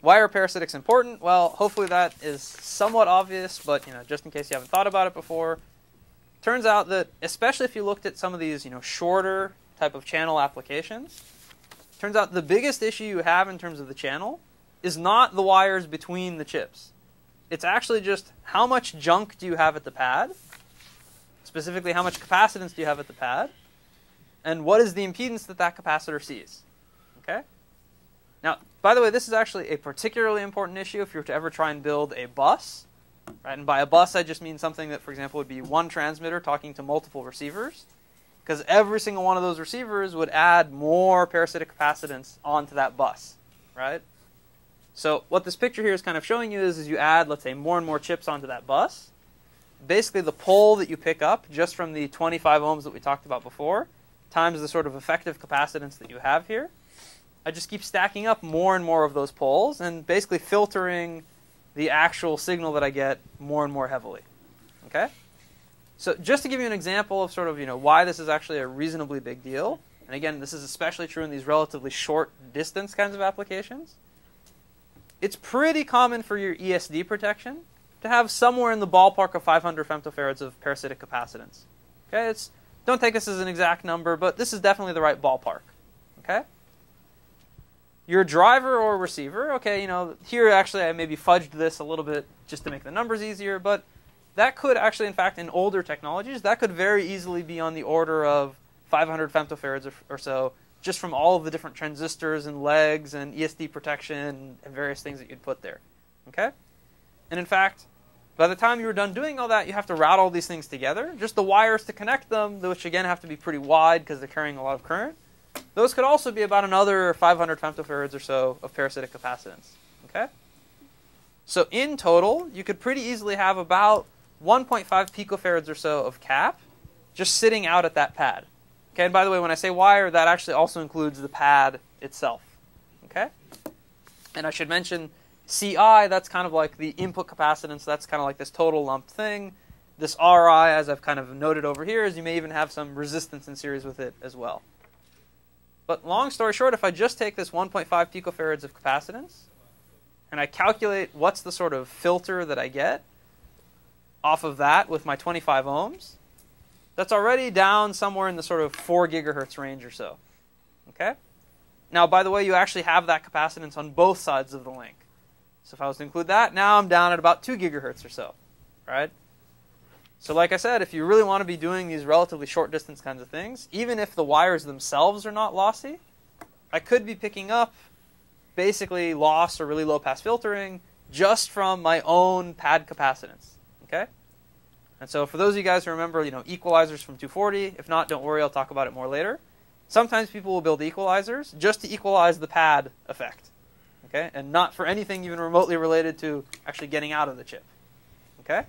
why are parasitics important? Well, hopefully that is somewhat obvious, but just in case you haven't thought about it before, turns out that especially if you looked at some of these shorter type of channel applications, turns out the biggest issue you have in terms of the channel is not the wires between the chips. It's actually just how much junk do you have at the pad, specifically how much capacitance do you have at the pad, and what is the impedance that that capacitor sees. Okay? Now, by the way, this is actually a particularly important issue if you were to ever try and build a bus. Right? And by a bus, I just mean something that, for example, would be one transmitter talking to multiple receivers, because every single one of those receivers would add more parasitic capacitance onto that bus. Right? So what this picture here is kind of showing you is you add, let's say, more and more chips onto that bus. Basically, the pole that you pick up just from the 25 ohms that we talked about before, times the sort of effective capacitance that you have here, I just keep stacking up more and more of those poles and basically filtering the actual signal that I get more and more heavily. Okay? So just to give you an example of sort of, why this is actually a reasonably big deal, and again, this is especially true in these relatively short distance kinds of applications, it's pretty common for your ESD protection to have somewhere in the ballpark of 500 femtofarads of parasitic capacitance. Okay? Don't take this as an exact number, but this is definitely the right ballpark. Okay? Your driver or receiver, okay, here actually I maybe fudged this a little bit just to make the numbers easier, but that could actually, in fact, in older technologies, that could very easily be on the order of 500 femtofarads or so, just from all of the different transistors and legs and ESD protection and various things that you'd put there. Okay? And in fact, by the time you're done doing all that, you have to route all these things together. Just the wires to connect them, which again have to be pretty wide because they're carrying a lot of current, those could also be about another 500 femtofarads or so of parasitic capacitance. Okay? So in total, you could pretty easily have about 1.5 picofarads or so of cap just sitting out at that pad. Okay, and by the way, when I say wire, that actually also includes the pad itself. Okay? And I should mention CI, that's kind of like the input capacitance. That's kind of like this total lumped thing. This RI, as I've kind of noted over here, is you may even have some resistance in series with it as well. But long story short, if I just take this 1.5 picofarads of capacitance, and I calculate what's the sort of filter that I get off of that with my 25 ohms, that's already down somewhere in the sort of 4 gigahertz range or so. Okay? Now, by the way, you actually have that capacitance on both sides of the link. So if I was to include that, now I'm down at about 2 gigahertz or so. Right? So like I said, if you really want to be doing these relatively short distance kinds of things, even if the wires themselves are not lossy, I could be picking up basically loss or really low pass filtering just from my own pad capacitance. Okay? And so for those of you guys who remember, equalizers from 240, if not, don't worry, I'll talk about it more later. Sometimes people will build equalizers just to equalize the pad effect. Okay? And not for anything even remotely related to actually getting out of the chip. Okay?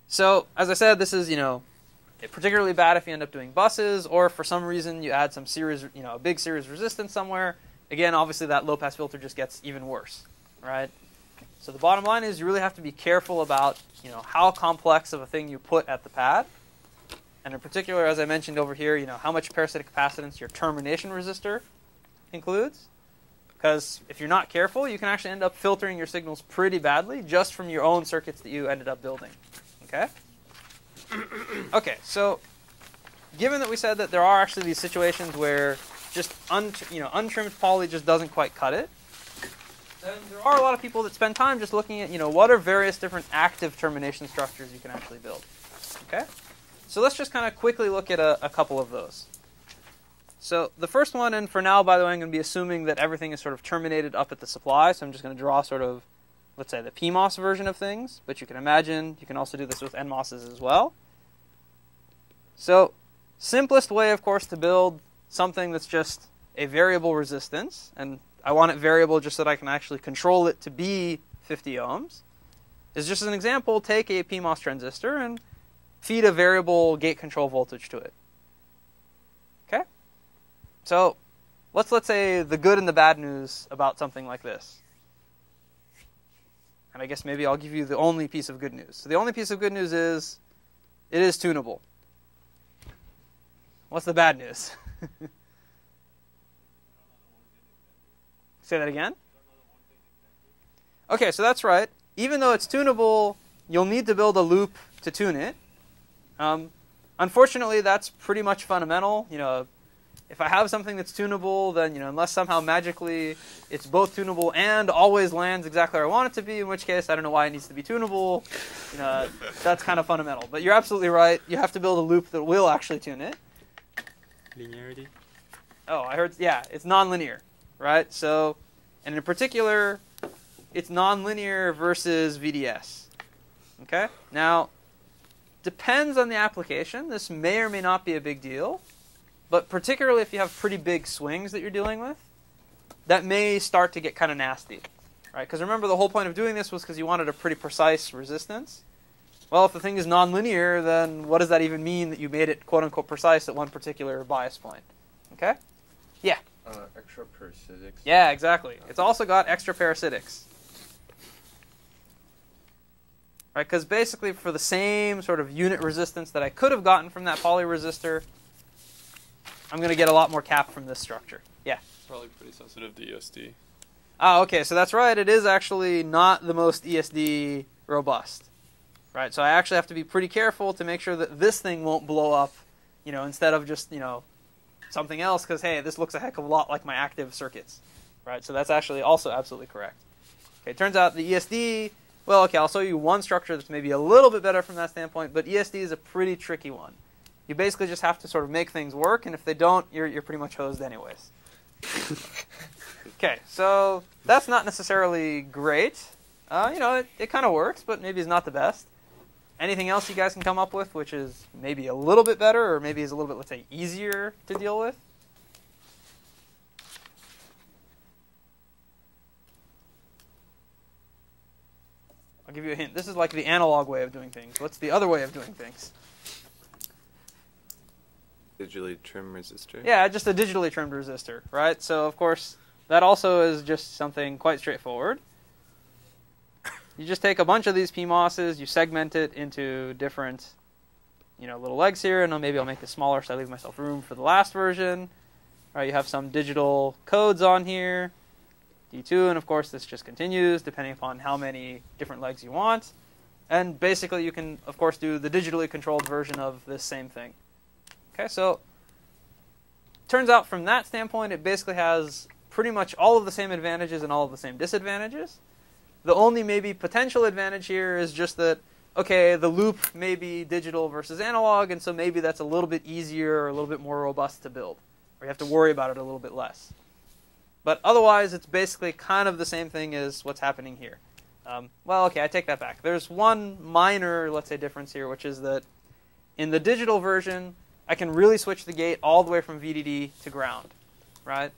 So, as I said, this is, particularly bad if you end up doing buses, or for some reason you add some series, a big series resistance somewhere. Again, obviously that low-pass filter just gets even worse, right? So the bottom line is you really have to be careful about, how complex of a thing you put at the pad. And in particular, as I mentioned over here, how much parasitic capacitance your termination resistor includes. Because if you're not careful, you can actually end up filtering your signals pretty badly just from your own circuits that you ended up building. Okay? Okay, so given that we said that there are actually these situations where just untrimmed poly just doesn't quite cut it, then there are a lot of people that spend time just looking at, what are various different active termination structures you can actually build. Okay? So let's just kind of quickly look at a couple of those. So the first one, and for now, by the way, I'm going to be assuming that everything is sort of terminated up at the supply, so I'm just going to draw sort of, let's say, the PMOS version of things, but you can imagine you can also do this with NMOSs as well. So simplest way, of course, to build something that's just a variable resistance, and I want it variable just so that I can actually control it to be 50 ohms, is just as an example, take a PMOS transistor and feed a variable gate control voltage to it. Okay? So let's say the good and the bad news about something like this. And I guess maybe I'll give you the only piece of good news. So the only piece of good news is it is tunable. What's the bad news? Say that again? Okay, so that's right. Even though it's tunable, you'll need to build a loop to tune it. unfortunately, that's pretty much fundamental. If I have something that's tunable, then unless somehow magically it's both tunable and always lands exactly where I want it to be, in which case I don't know why it needs to be tunable. That's kind of fundamental. But you're absolutely right. You have to build a loop that will actually tune it.
Linearity.
Oh, I heard. Yeah, it's nonlinear, right? So, and in particular, it's nonlinear versus VDS. Okay. Now, depends on the application. This may or may not be a big deal. But particularly if you have pretty big swings that you're dealing with, that may start to get kind of nasty, right? Because remember, the whole point of doing this was because you wanted a pretty precise resistance. Well, if the thing is nonlinear, then what does that even mean that you made it quote-unquote precise at one particular bias point? Okay? Yeah?
Extra parasitics.
Yeah, exactly. It's also got extra parasitics. Right? Because basically for the same sort of unit resistance that I could have gotten from that poly resistor, I'm going to get a lot more cap from this structure. Yeah?
It's probably pretty sensitive to ESD.
Ah, okay, so that's right. It is actually not the most ESD robust. Right? So I actually have to be pretty careful to make sure that this thing won't blow up, instead of just, something else, because, hey, this looks a heck of a lot like my active circuits. Right? So that's actually also absolutely correct. Okay, it turns out the ESD, well, okay, I'll show you one structure that's maybe a little bit better from that standpoint, but ESD is a pretty tricky one. You basically just have to sort of make things work, and if they don't, you're pretty much hosed anyways. Okay, so that's not necessarily great. It kind of works, but maybe it's not the best. Anything else you guys can come up with, which is maybe a little bit better, or maybe is a little bit, let's say, easier to deal with? I'll give you a hint. This is like the analog way of doing things. What's the other way of doing things?
Digitally trimmed resistor?
Yeah, just a digitally trimmed resistor, right? So, of course, that also is just something quite straightforward. You just take a bunch of these PMOSs, you segment it into different, little legs here, and maybe I'll make this smaller so I leave myself room for the last version. Right, you have some digital codes on here, D2, and of course this just continues depending upon how many different legs you want. And basically you can, of course, do the digitally controlled version of this same thing. Okay, so turns out from that standpoint, it basically has pretty much all of the same advantages and all of the same disadvantages. The only maybe potential advantage here is just that, okay, the loop may be digital versus analog, and so maybe that's a little bit easier or a little bit more robust to build, or you have to worry about it a little bit less. But otherwise, it's basically kind of the same thing as what's happening here. Well, okay, I take that back. There's one minor, let's say, difference here, which is that in the digital version, I can really switch the gate all the way from VDD to ground, right?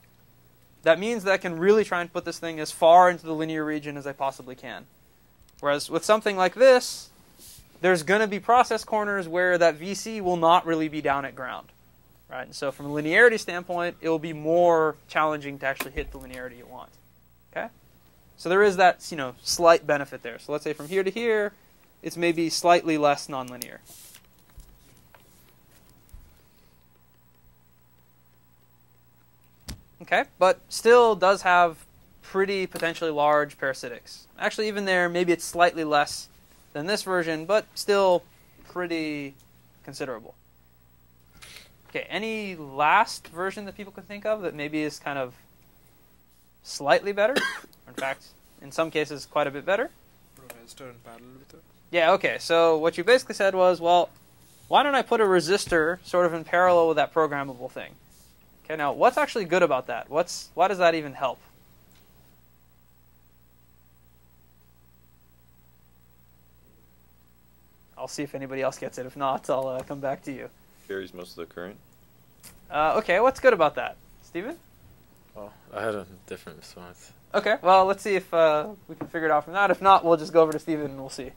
That means that I can really try and put this thing as far into the linear region as I possibly can. Whereas with something like this, there's going to be process corners where that VC will not really be down at ground, right? And so from a linearity standpoint, it will be more challenging to actually hit the linearity you want, okay? So there is that, slight benefit there. So let's say from here to here, it's maybe slightly less nonlinear. Okay, but still does have pretty potentially large parasitics. Actually, even there, maybe it's slightly less than this version, but still pretty considerable. Okay, any last version that people can think of that maybe is kind of slightly better? In fact, in some cases, quite a bit better?
Resistor in parallel with it.
Yeah, okay, so what you basically said was, well, why don't I put a resistor sort of in parallel with that programmable thing? Okay, now what's actually good about that? Why does that even help? I'll see if anybody else gets it. If not, I'll come back to you.
Carries most of the current.
Okay, what's good about that? Steven?
Oh, I had a different response.
Okay, well, let's see if we can figure it out from that. If not, we'll just go over to Steven and we'll see.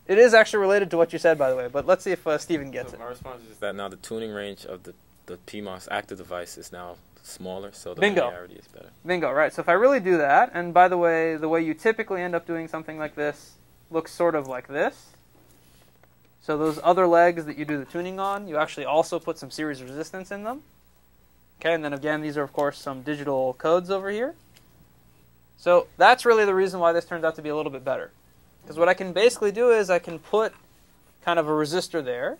It is actually related to what you said, by the way, but let's see if Steven gets it.
My response is that now the tuning range of the PMOS active device is now smaller, so the
Bingo.
linearity is better.
Bingo, right. So if I really do that, and by the way you typically end up doing something like this looks sort of like this. So those other legs that you do the tuning on, you actually also put some series resistance in them. Okay, and then again, these are, of course, some digital codes over here. So that's really the reason why this turns out to be a little bit better. Because what I can basically do is I can put kind of a resistor there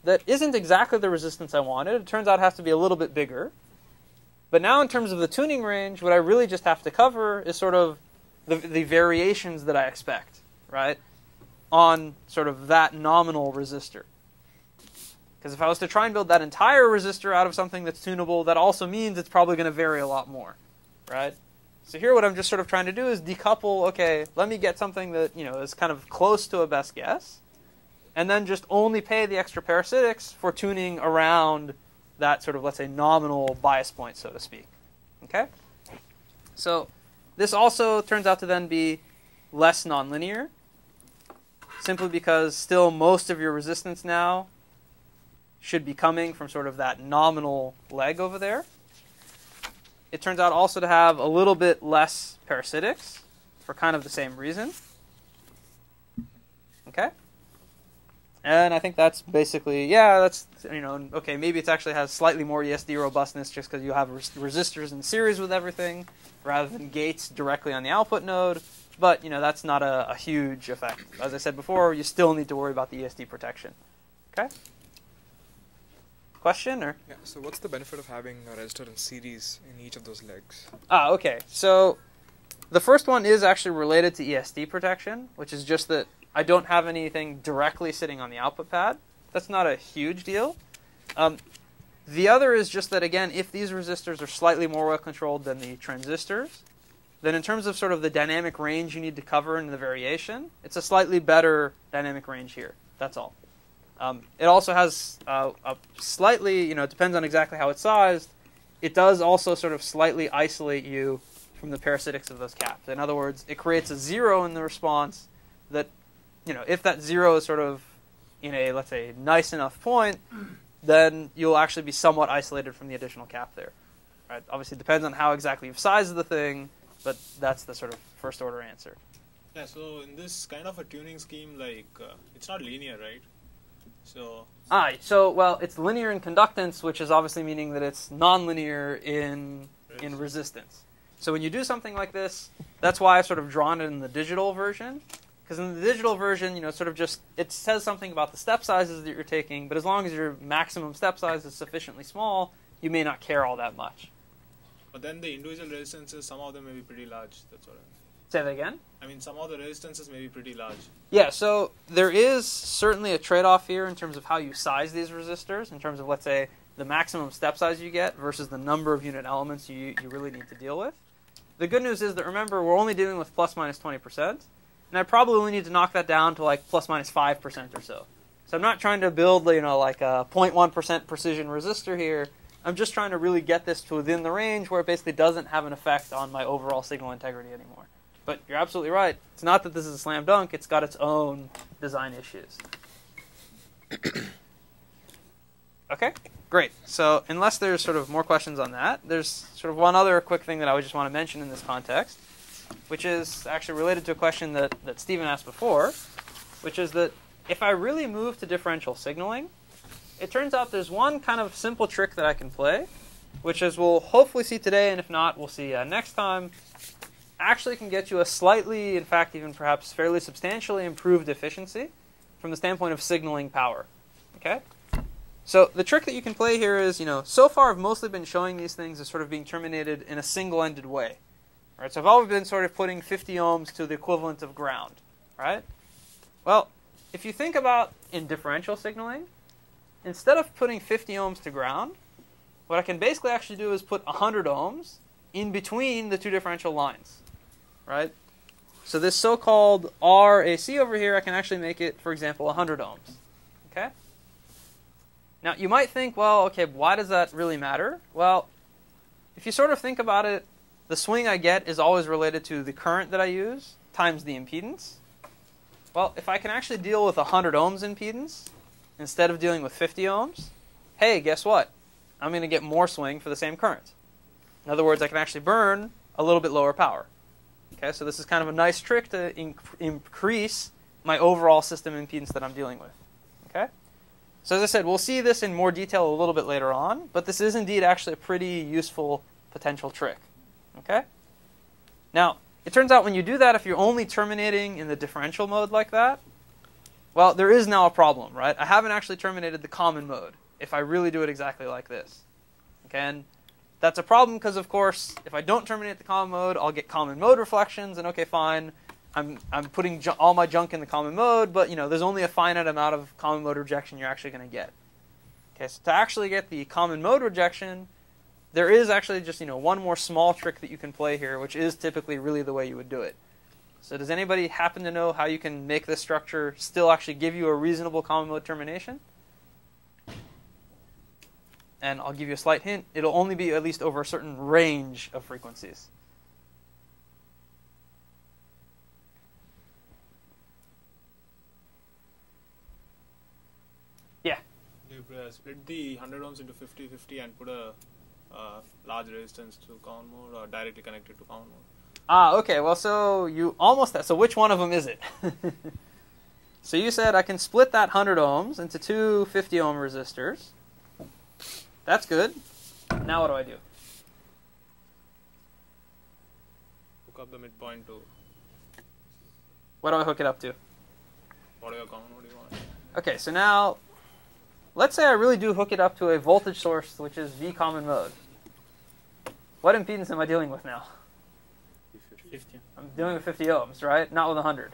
that isn't exactly the resistance I wanted. It turns out it has to be a little bit bigger. But now in terms of the tuning range, what I really just have to cover is sort of the variations that I expect, right, on sort of that nominal resistor. Because if I was to try and build that entire resistor out of something that's tunable, that also means it's probably going to vary a lot more, right? So here what I'm just sort of trying to do is decouple, okay, let me get something that, you know, is kind of close to a best guess, and then just only pay the extra parasitics for tuning around that sort of, let's say, nominal bias point, so to speak. Okay? So this also turns out to then be less nonlinear, simply because still most of your resistance now should be coming from sort of that nominal leg over there. It turns out also to have a little bit less parasitics for kind of the same reason. Okay? And I think that's basically, yeah, that's, you know, okay, maybe it actually has slightly more ESD robustness just because you have resistors in series with everything rather than gates directly on the output node. But, you know, that's not a huge effect. As I said before, you still need to worry about the ESD protection. Okay? Question? Or?
Yeah, so what's the benefit of having a resistor in series in each of those legs?
Okay. So the first one is actually related to ESD protection, which is just that I don't have anything directly sitting on the output pad. That's not a huge deal. The other is just that, again, if these resistors are slightly more well controlled than the transistors, then in terms of sort of the dynamic range you need to cover in the variation, it's a slightly better dynamic range here. That's all. It also has a slightly, you know, it depends on exactly how it's sized. It does also sort of slightly isolate you from the parasitics of those caps. In other words, it creates a zero in the response that, you know, if that zero is sort of in a, let's say, nice enough point, then you'll actually be somewhat isolated from the additional cap there. Right? Obviously, it depends on how exactly you've sized the thing, but that's the sort of first order answer.
Yeah, so in this kind of a tuning scheme, like, it's not linear, right? So
well, it's linear in conductance, which is obviously meaning that it's nonlinear in resistance. So when you do something like this, that's why I've sort of drawn it in the digital version. Because in the digital version, you know, sort of just, it says something about the step sizes that you're taking, but as long as your maximum step size is sufficiently small, you may not care all that much.
But then the individual resistances, some of them may be pretty large. That's what I'm
Say that again?
I mean, some of the resistances may be pretty large.
Yeah, so there is certainly a trade-off here in terms of how you size these resistors, in terms of, let's say, the maximum step size you get versus the number of unit elements you really need to deal with. The good news is that, remember, we're only dealing with plus minus 20%, and I probably only need to knock that down to like plus minus 5% or so. So I'm not trying to build, you know, like a 0.1% precision resistor here. I'm just trying to really get this to within the range where it basically doesn't have an effect on my overall signal integrity anymore. But you're absolutely right. It's not that this is a slam dunk. It's got its own design issues. Okay, great. So unless there's sort of more questions on that, there's sort of one other quick thing that I would just want to mention in this context, which is actually related to a question that Stephen asked before, which is that if I really move to differential signaling, it turns out there's one kind of simple trick that I can play, which is we'll hopefully see today, and if not, we'll see next time, actually can get you a slightly, in fact, even perhaps fairly substantially improved efficiency from the standpoint of signaling power. Okay? So the trick that you can play here is, you know, so far I've mostly been showing these things as sort of being terminated in a single-ended way. Right? So I've always been sort of putting 50 ohms to the equivalent of ground. Right? Well, if you think about in differential signaling, instead of putting 50 ohms to ground, what I can basically actually do is put 100 ohms in between the two differential lines. Right? So this so-called RAC over here, I can actually make it, for example, 100 ohms. Okay? Now, you might think, well, okay, why does that really matter? Well, if you sort of think about it, the swing I get is always related to the current that I use times the impedance. Well, if I can actually deal with 100 ohms impedance instead of dealing with 50 ohms, hey, guess what? I'm going to get more swing for the same current. In other words, I can actually burn a little bit lower power. Okay, so this is kind of a nice trick to increase my overall system impedance that I'm dealing with. Okay? So as I said, we'll see this in more detail a little bit later on, but this is indeed actually a pretty useful potential trick. Okay? Now, it turns out when you do that, if you're only terminating in the differential mode like that, well, there is now a problem, right? I haven't actually terminated the common mode if I really do it exactly like this. Okay, and that's a problem because, of course, if I don't terminate the common mode, I'll get common mode reflections, and okay, fine, I'm putting all my junk in the common mode, but there's only a finite amount of common mode rejection you're actually going to get. Okay, so to actually get the common mode rejection, there is actually just one more small trick that you can play here, which is typically really the way you would do it. So does anybody happen to know how you can make this structure still actually give you a reasonable common mode termination? And I'll give you a slight hint. It'll only be at least over a certain range of frequencies. Yeah?
You split the 100 ohms into 50-50 and put a large resistance to common mode or directly connected to common mode.
Okay. Well, so you almost... So which one of them is it? So you said I can split that 100 ohms into two 50 ohm resistors. That's good. Now what do I do?
Hook up the midpoint to...
What do I hook it up to?
Whatever common mode you want.
Okay, so now, let's say I really do hook it up to a voltage source, which is V common mode. What impedance am I dealing with now?
50.
I'm dealing with 50 ohms, right? Not with 100.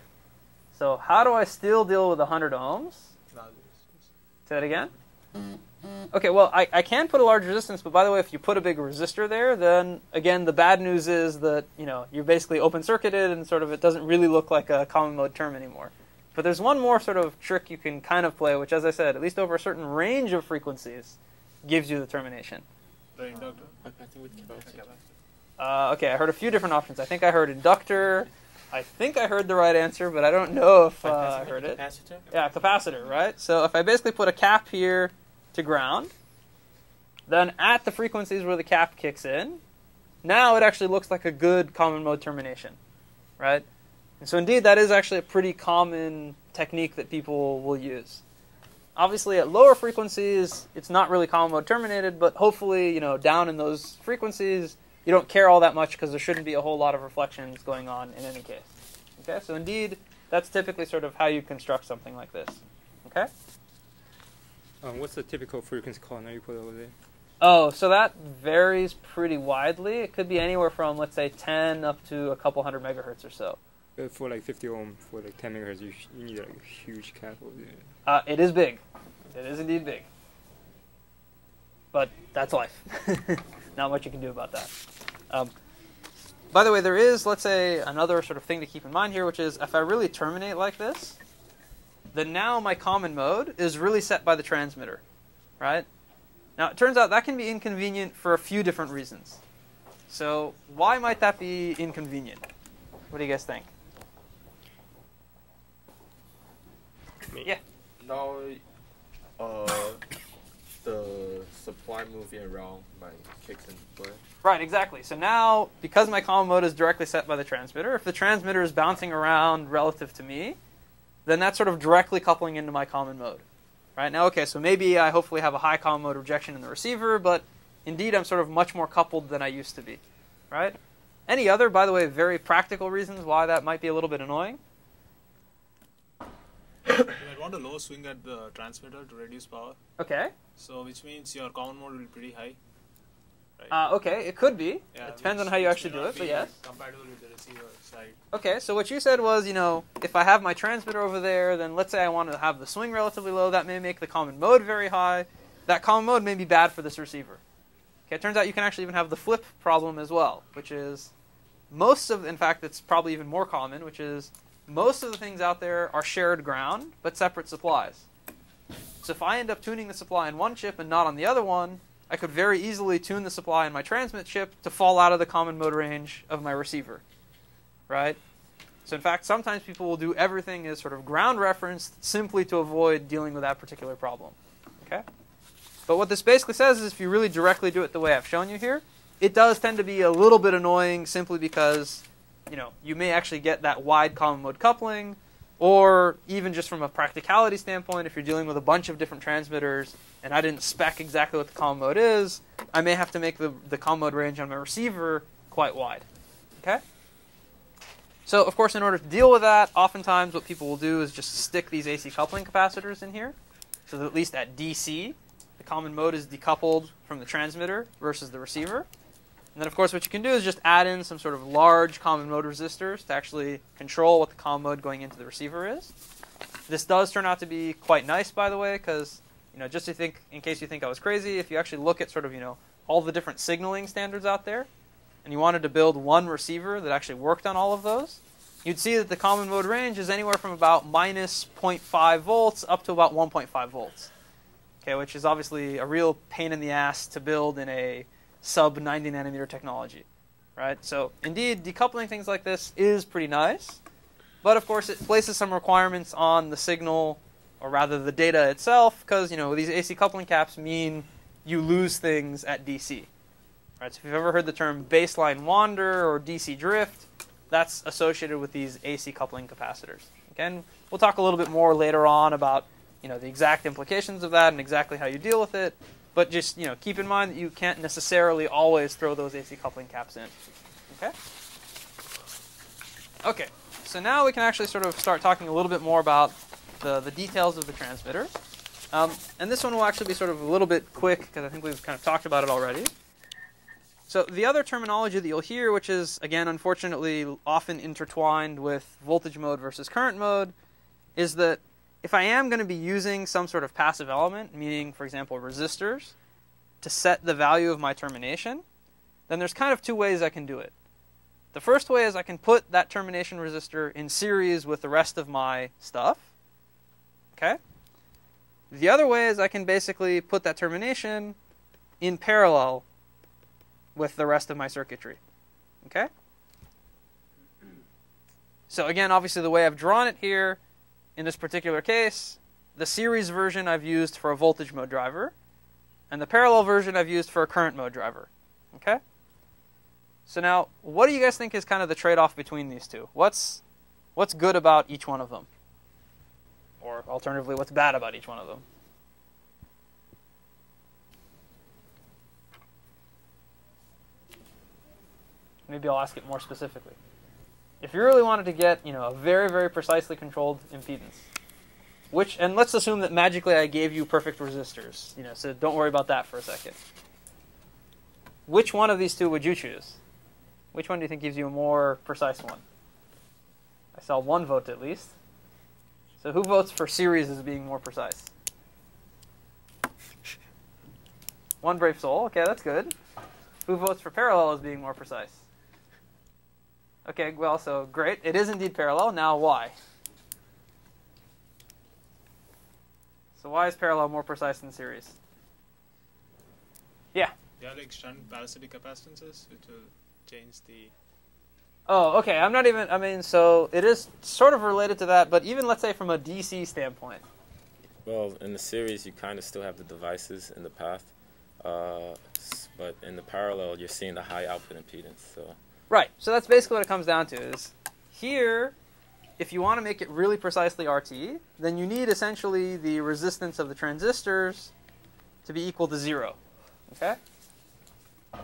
So how do I still deal with 100 ohms? Say that again? Okay, well, I can put a large resistance, but by the way, if you put a big resistor there, then, again, the bad news is that, you're basically open-circuited and sort of it doesn't really look like a common mode term anymore. But there's one more sort of trick you can kind of play, which, as I said, at least over a certain range of frequencies, gives you the termination.
The inductor?
Okay, I heard a few different options. I think I heard inductor. I think I heard the right answer, but I don't know if I heard it.
Capacitor?
Yeah, capacitor, right? So if I basically put a cap here to ground, then at the frequencies where the cap kicks in, now it actually looks like a good common mode termination, right? And so indeed, that is actually a pretty common technique that people will use. Obviously, at lower frequencies, it's not really common mode terminated, but hopefully, down in those frequencies, you don't care all that much because there shouldn't be a whole lot of reflections going on in any case. Okay, so indeed, that's typically sort of how you construct something like this. Okay?
What's the typical frequency corner you put over there?
Oh, so that varies pretty widely. It could be anywhere from, let's say, 10 up to a couple hundred megahertz or so.
For like 50 ohm, for like 10 megahertz, you need like a huge cap over there.
It is big. It is indeed big. But that's life. Not much you can do about that. By the way, there is, let's say, another sort of thing to keep in mind here, which is if I really terminate like this, then now my common mode is really set by the transmitter, right? Now, it turns out that can be inconvenient for a few different reasons. So why might that be inconvenient? What do you guys think? Yeah.
Now, the supply moving around my kicks into play.
Right, exactly. So now, because my common mode is directly set by the transmitter, if the transmitter is bouncing around relative to me, then that's sort of directly coupling into my common mode. Right? Now, okay, so maybe I hopefully have a high common mode rejection in the receiver, but indeed I'm sort of much more coupled than I used to be. Right? Any other, by the way, very practical reasons why that might be a little bit annoying?
You might want a low swing at the transmitter to reduce power.
Okay.
So, which means your common mode will be pretty high. Right?
Okay, it could be.
Yeah,
it depends on how you actually do it, but yes.
Compatible with the receiver side.
Okay, so what you said was, if I have my transmitter over there, then let's say I want to have the swing relatively low, that may make the common mode very high. That common mode may be bad for this receiver. Okay, it turns out you can actually even have the flip problem as well, which is in fact, it's probably even more common, which is most of the things out there are shared ground, but separate supplies. So if I end up tuning the supply in one chip and not on the other one, I could very easily tune the supply in my transmit chip to fall out of the common mode range of my receiver, right? So in fact, sometimes people will do everything as sort of ground referenced simply to avoid dealing with that particular problem, okay? But what this basically says is if you really directly do it the way I've shown you here, it does tend to be a little bit annoying simply because, you may actually get that wide common mode coupling, or even just from a practicality standpoint, if you're dealing with a bunch of different transmitters and I didn't spec exactly what the common mode is, I may have to make the common mode range on my receiver quite wide. Okay? So, of course, in order to deal with that, oftentimes what people will do is just stick these AC coupling capacitors in here, so that at least at DC, the common mode is decoupled from the transmitter versus the receiver. And then, of course, what you can do is just add in some sort of large common mode resistors to actually control what the common mode going into the receiver is. This does turn out to be quite nice, by the way, because, just to think, in case you think I was crazy, if you actually look at sort of, all the different signaling standards out there, and you wanted to build one receiver that actually worked on all of those, you'd see that the common mode range is anywhere from about minus 0.5 volts up to about 1.5 volts. Okay, which is obviously a real pain in the ass to build in a sub 90 nanometer technology, right? So indeed, decoupling things like this is pretty nice, but of course it places some requirements on the signal, or rather the data itself, because these AC coupling caps mean you lose things at DC. Right, so if you've ever heard the term baseline wander or DC drift, that's associated with these AC coupling capacitors. Again, we'll talk a little bit more later on about the exact implications of that and exactly how you deal with it. But just keep in mind that you can't necessarily always throw those AC coupling caps in. Okay. Okay. So now we can actually sort of start talking a little bit more about the details of the transmitter. And this one will actually be sort of a little bit quick because I think we've kind of talked about it already. So the other terminology that you'll hear, which is, again, unfortunately often intertwined with voltage mode versus current mode, is that if I am going to be using some sort of passive element, meaning, for example, resistors, to set the value of my termination, then there's kind of two ways I can do it. The first way is I can put that termination resistor in series with the rest of my stuff. Okay? The other way is I can basically put that termination in parallel with the rest of my circuitry. Okay? So again, obviously the way I've drawn it here, in this particular case, the series version I've used for a voltage mode driver, and the parallel version I've used for a current mode driver. Okay? So now, what do you guys think is kind of the trade-off between these two? What's good about each one of them? Or alternatively, what's bad about each one of them? Maybe I'll ask it more specifically. If you really wanted to get, a very, very precisely controlled impedance, and let's assume that magically I gave you perfect resistors, so don't worry about that for a second. Which one of these two would you choose? Which one do you think gives you a more precise one? I saw one vote at least. So who votes for series as being more precise? One brave soul. Okay, that's good. Who votes for parallel as being more precise? Okay, well, so great. It is indeed parallel. Now, why? So why is parallel more precise than series? Yeah?
They are like shunt parasitic capacitances, which will change the...
Oh, okay. So it is sort of related to that, but even, let's say, from a DC standpoint.
Well, in the series, you kind of still have the devices in the path. But in the parallel, you're seeing the high output impedance. So.
Right. So that's basically what it comes down to. Is here, if you want to make it really precisely RT, then you need essentially the resistance of the transistors to be equal to 0. Okay?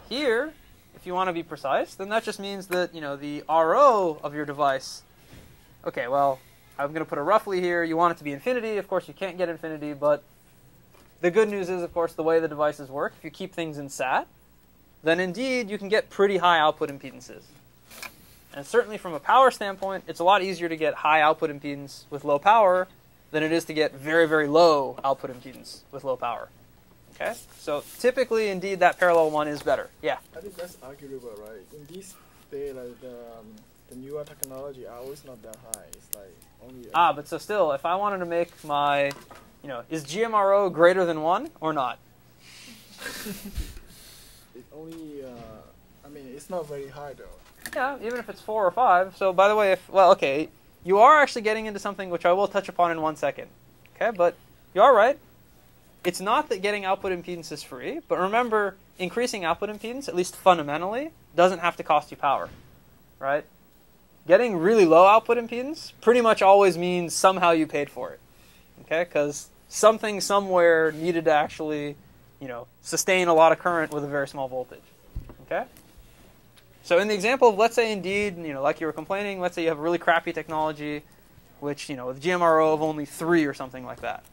Here, if you want to be precise, then that just means that, the RO of your device... Okay, well, I'm going to put a roughly here. You want it to be infinity. Of course, you can't get infinity, but the good news is, of course, the way the devices work, if you keep things in SAT, then indeed you can get pretty high output impedances. And certainly from a power standpoint, it's a lot easier to get high output impedance with low power than it is to get very, very low output impedance with low power. Okay? So typically, indeed, that parallel one is better. Yeah?
I think that's arguable, right? In this day, like the newer technology are always not that high. It's like only...
but so still, if I wanted to make my... is GMRO greater than 1 or not?
It only, it's not very high though.
Yeah, even if it's 4 or 5. So by the way, you are actually getting into something which I will touch upon in 1 second. Okay, but you are right. It's not that getting output impedance is free, but remember, increasing output impedance, at least fundamentally, doesn't have to cost you power, right? Getting really low output impedance pretty much always means somehow you paid for it, okay? Because something somewhere needed to actually, sustain a lot of current with a very small voltage, okay? So in the example of, let's say indeed, like you were complaining, let's say you have really crappy technology, which, with GMRO of only 3 or something like that.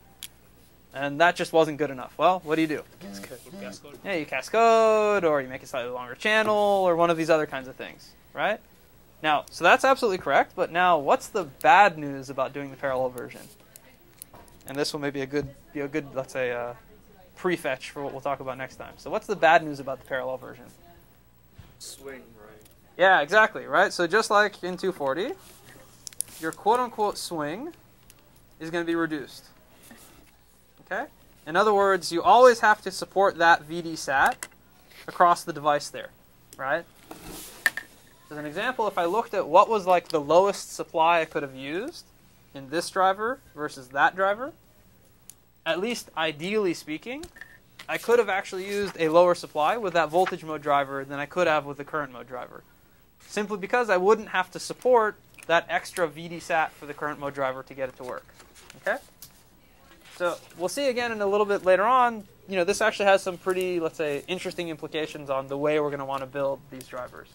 And that just wasn't good enough. Well, what do you do?
Cascode.
Yeah, you cascode, or you make a slightly longer channel, or one of these other kinds of things, right? Now, so that's absolutely correct, but now what's the bad news about doing the parallel version? And this will maybe be a good, let's say, prefetch for what we'll talk about next time. So what's the bad news about the parallel version?
Swing, right?
Yeah, exactly, right? So just like in 240, your quote-unquote swing is going to be reduced. Okay? In other words, you always have to support that VDSAT across the device there, right? As an example, if I looked at what was like the lowest supply I could have used in this driver versus that driver, at least ideally speaking, I could have actually used a lower supply with that voltage mode driver than I could have with the current mode driver. Simply because I wouldn't have to support that extra VDSAT for the current mode driver to get it to work. Okay? So we'll see again in a little bit later on, this actually has some pretty, let's say, interesting implications on the way we're going to want to build these drivers.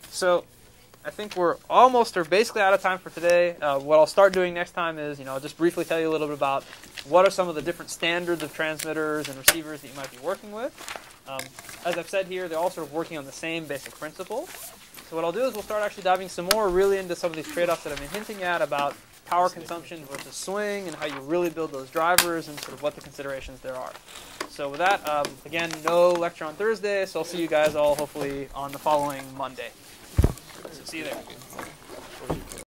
So I think we're almost or basically out of time for today. What I'll start doing next time is, I'll just briefly tell you a little bit about what are some of the different standards of transmitters and receivers that you might be working with. As I've said here, they're all sort of working on the same basic principle. So what I'll do is we'll start actually diving some more really into some of these trade-offs that I've been hinting at about power consumption versus swing and how you really build those drivers and sort of what the considerations there are. So with that, again, no lecture on Thursday, so I'll see you guys all hopefully on the following Monday. So see you there.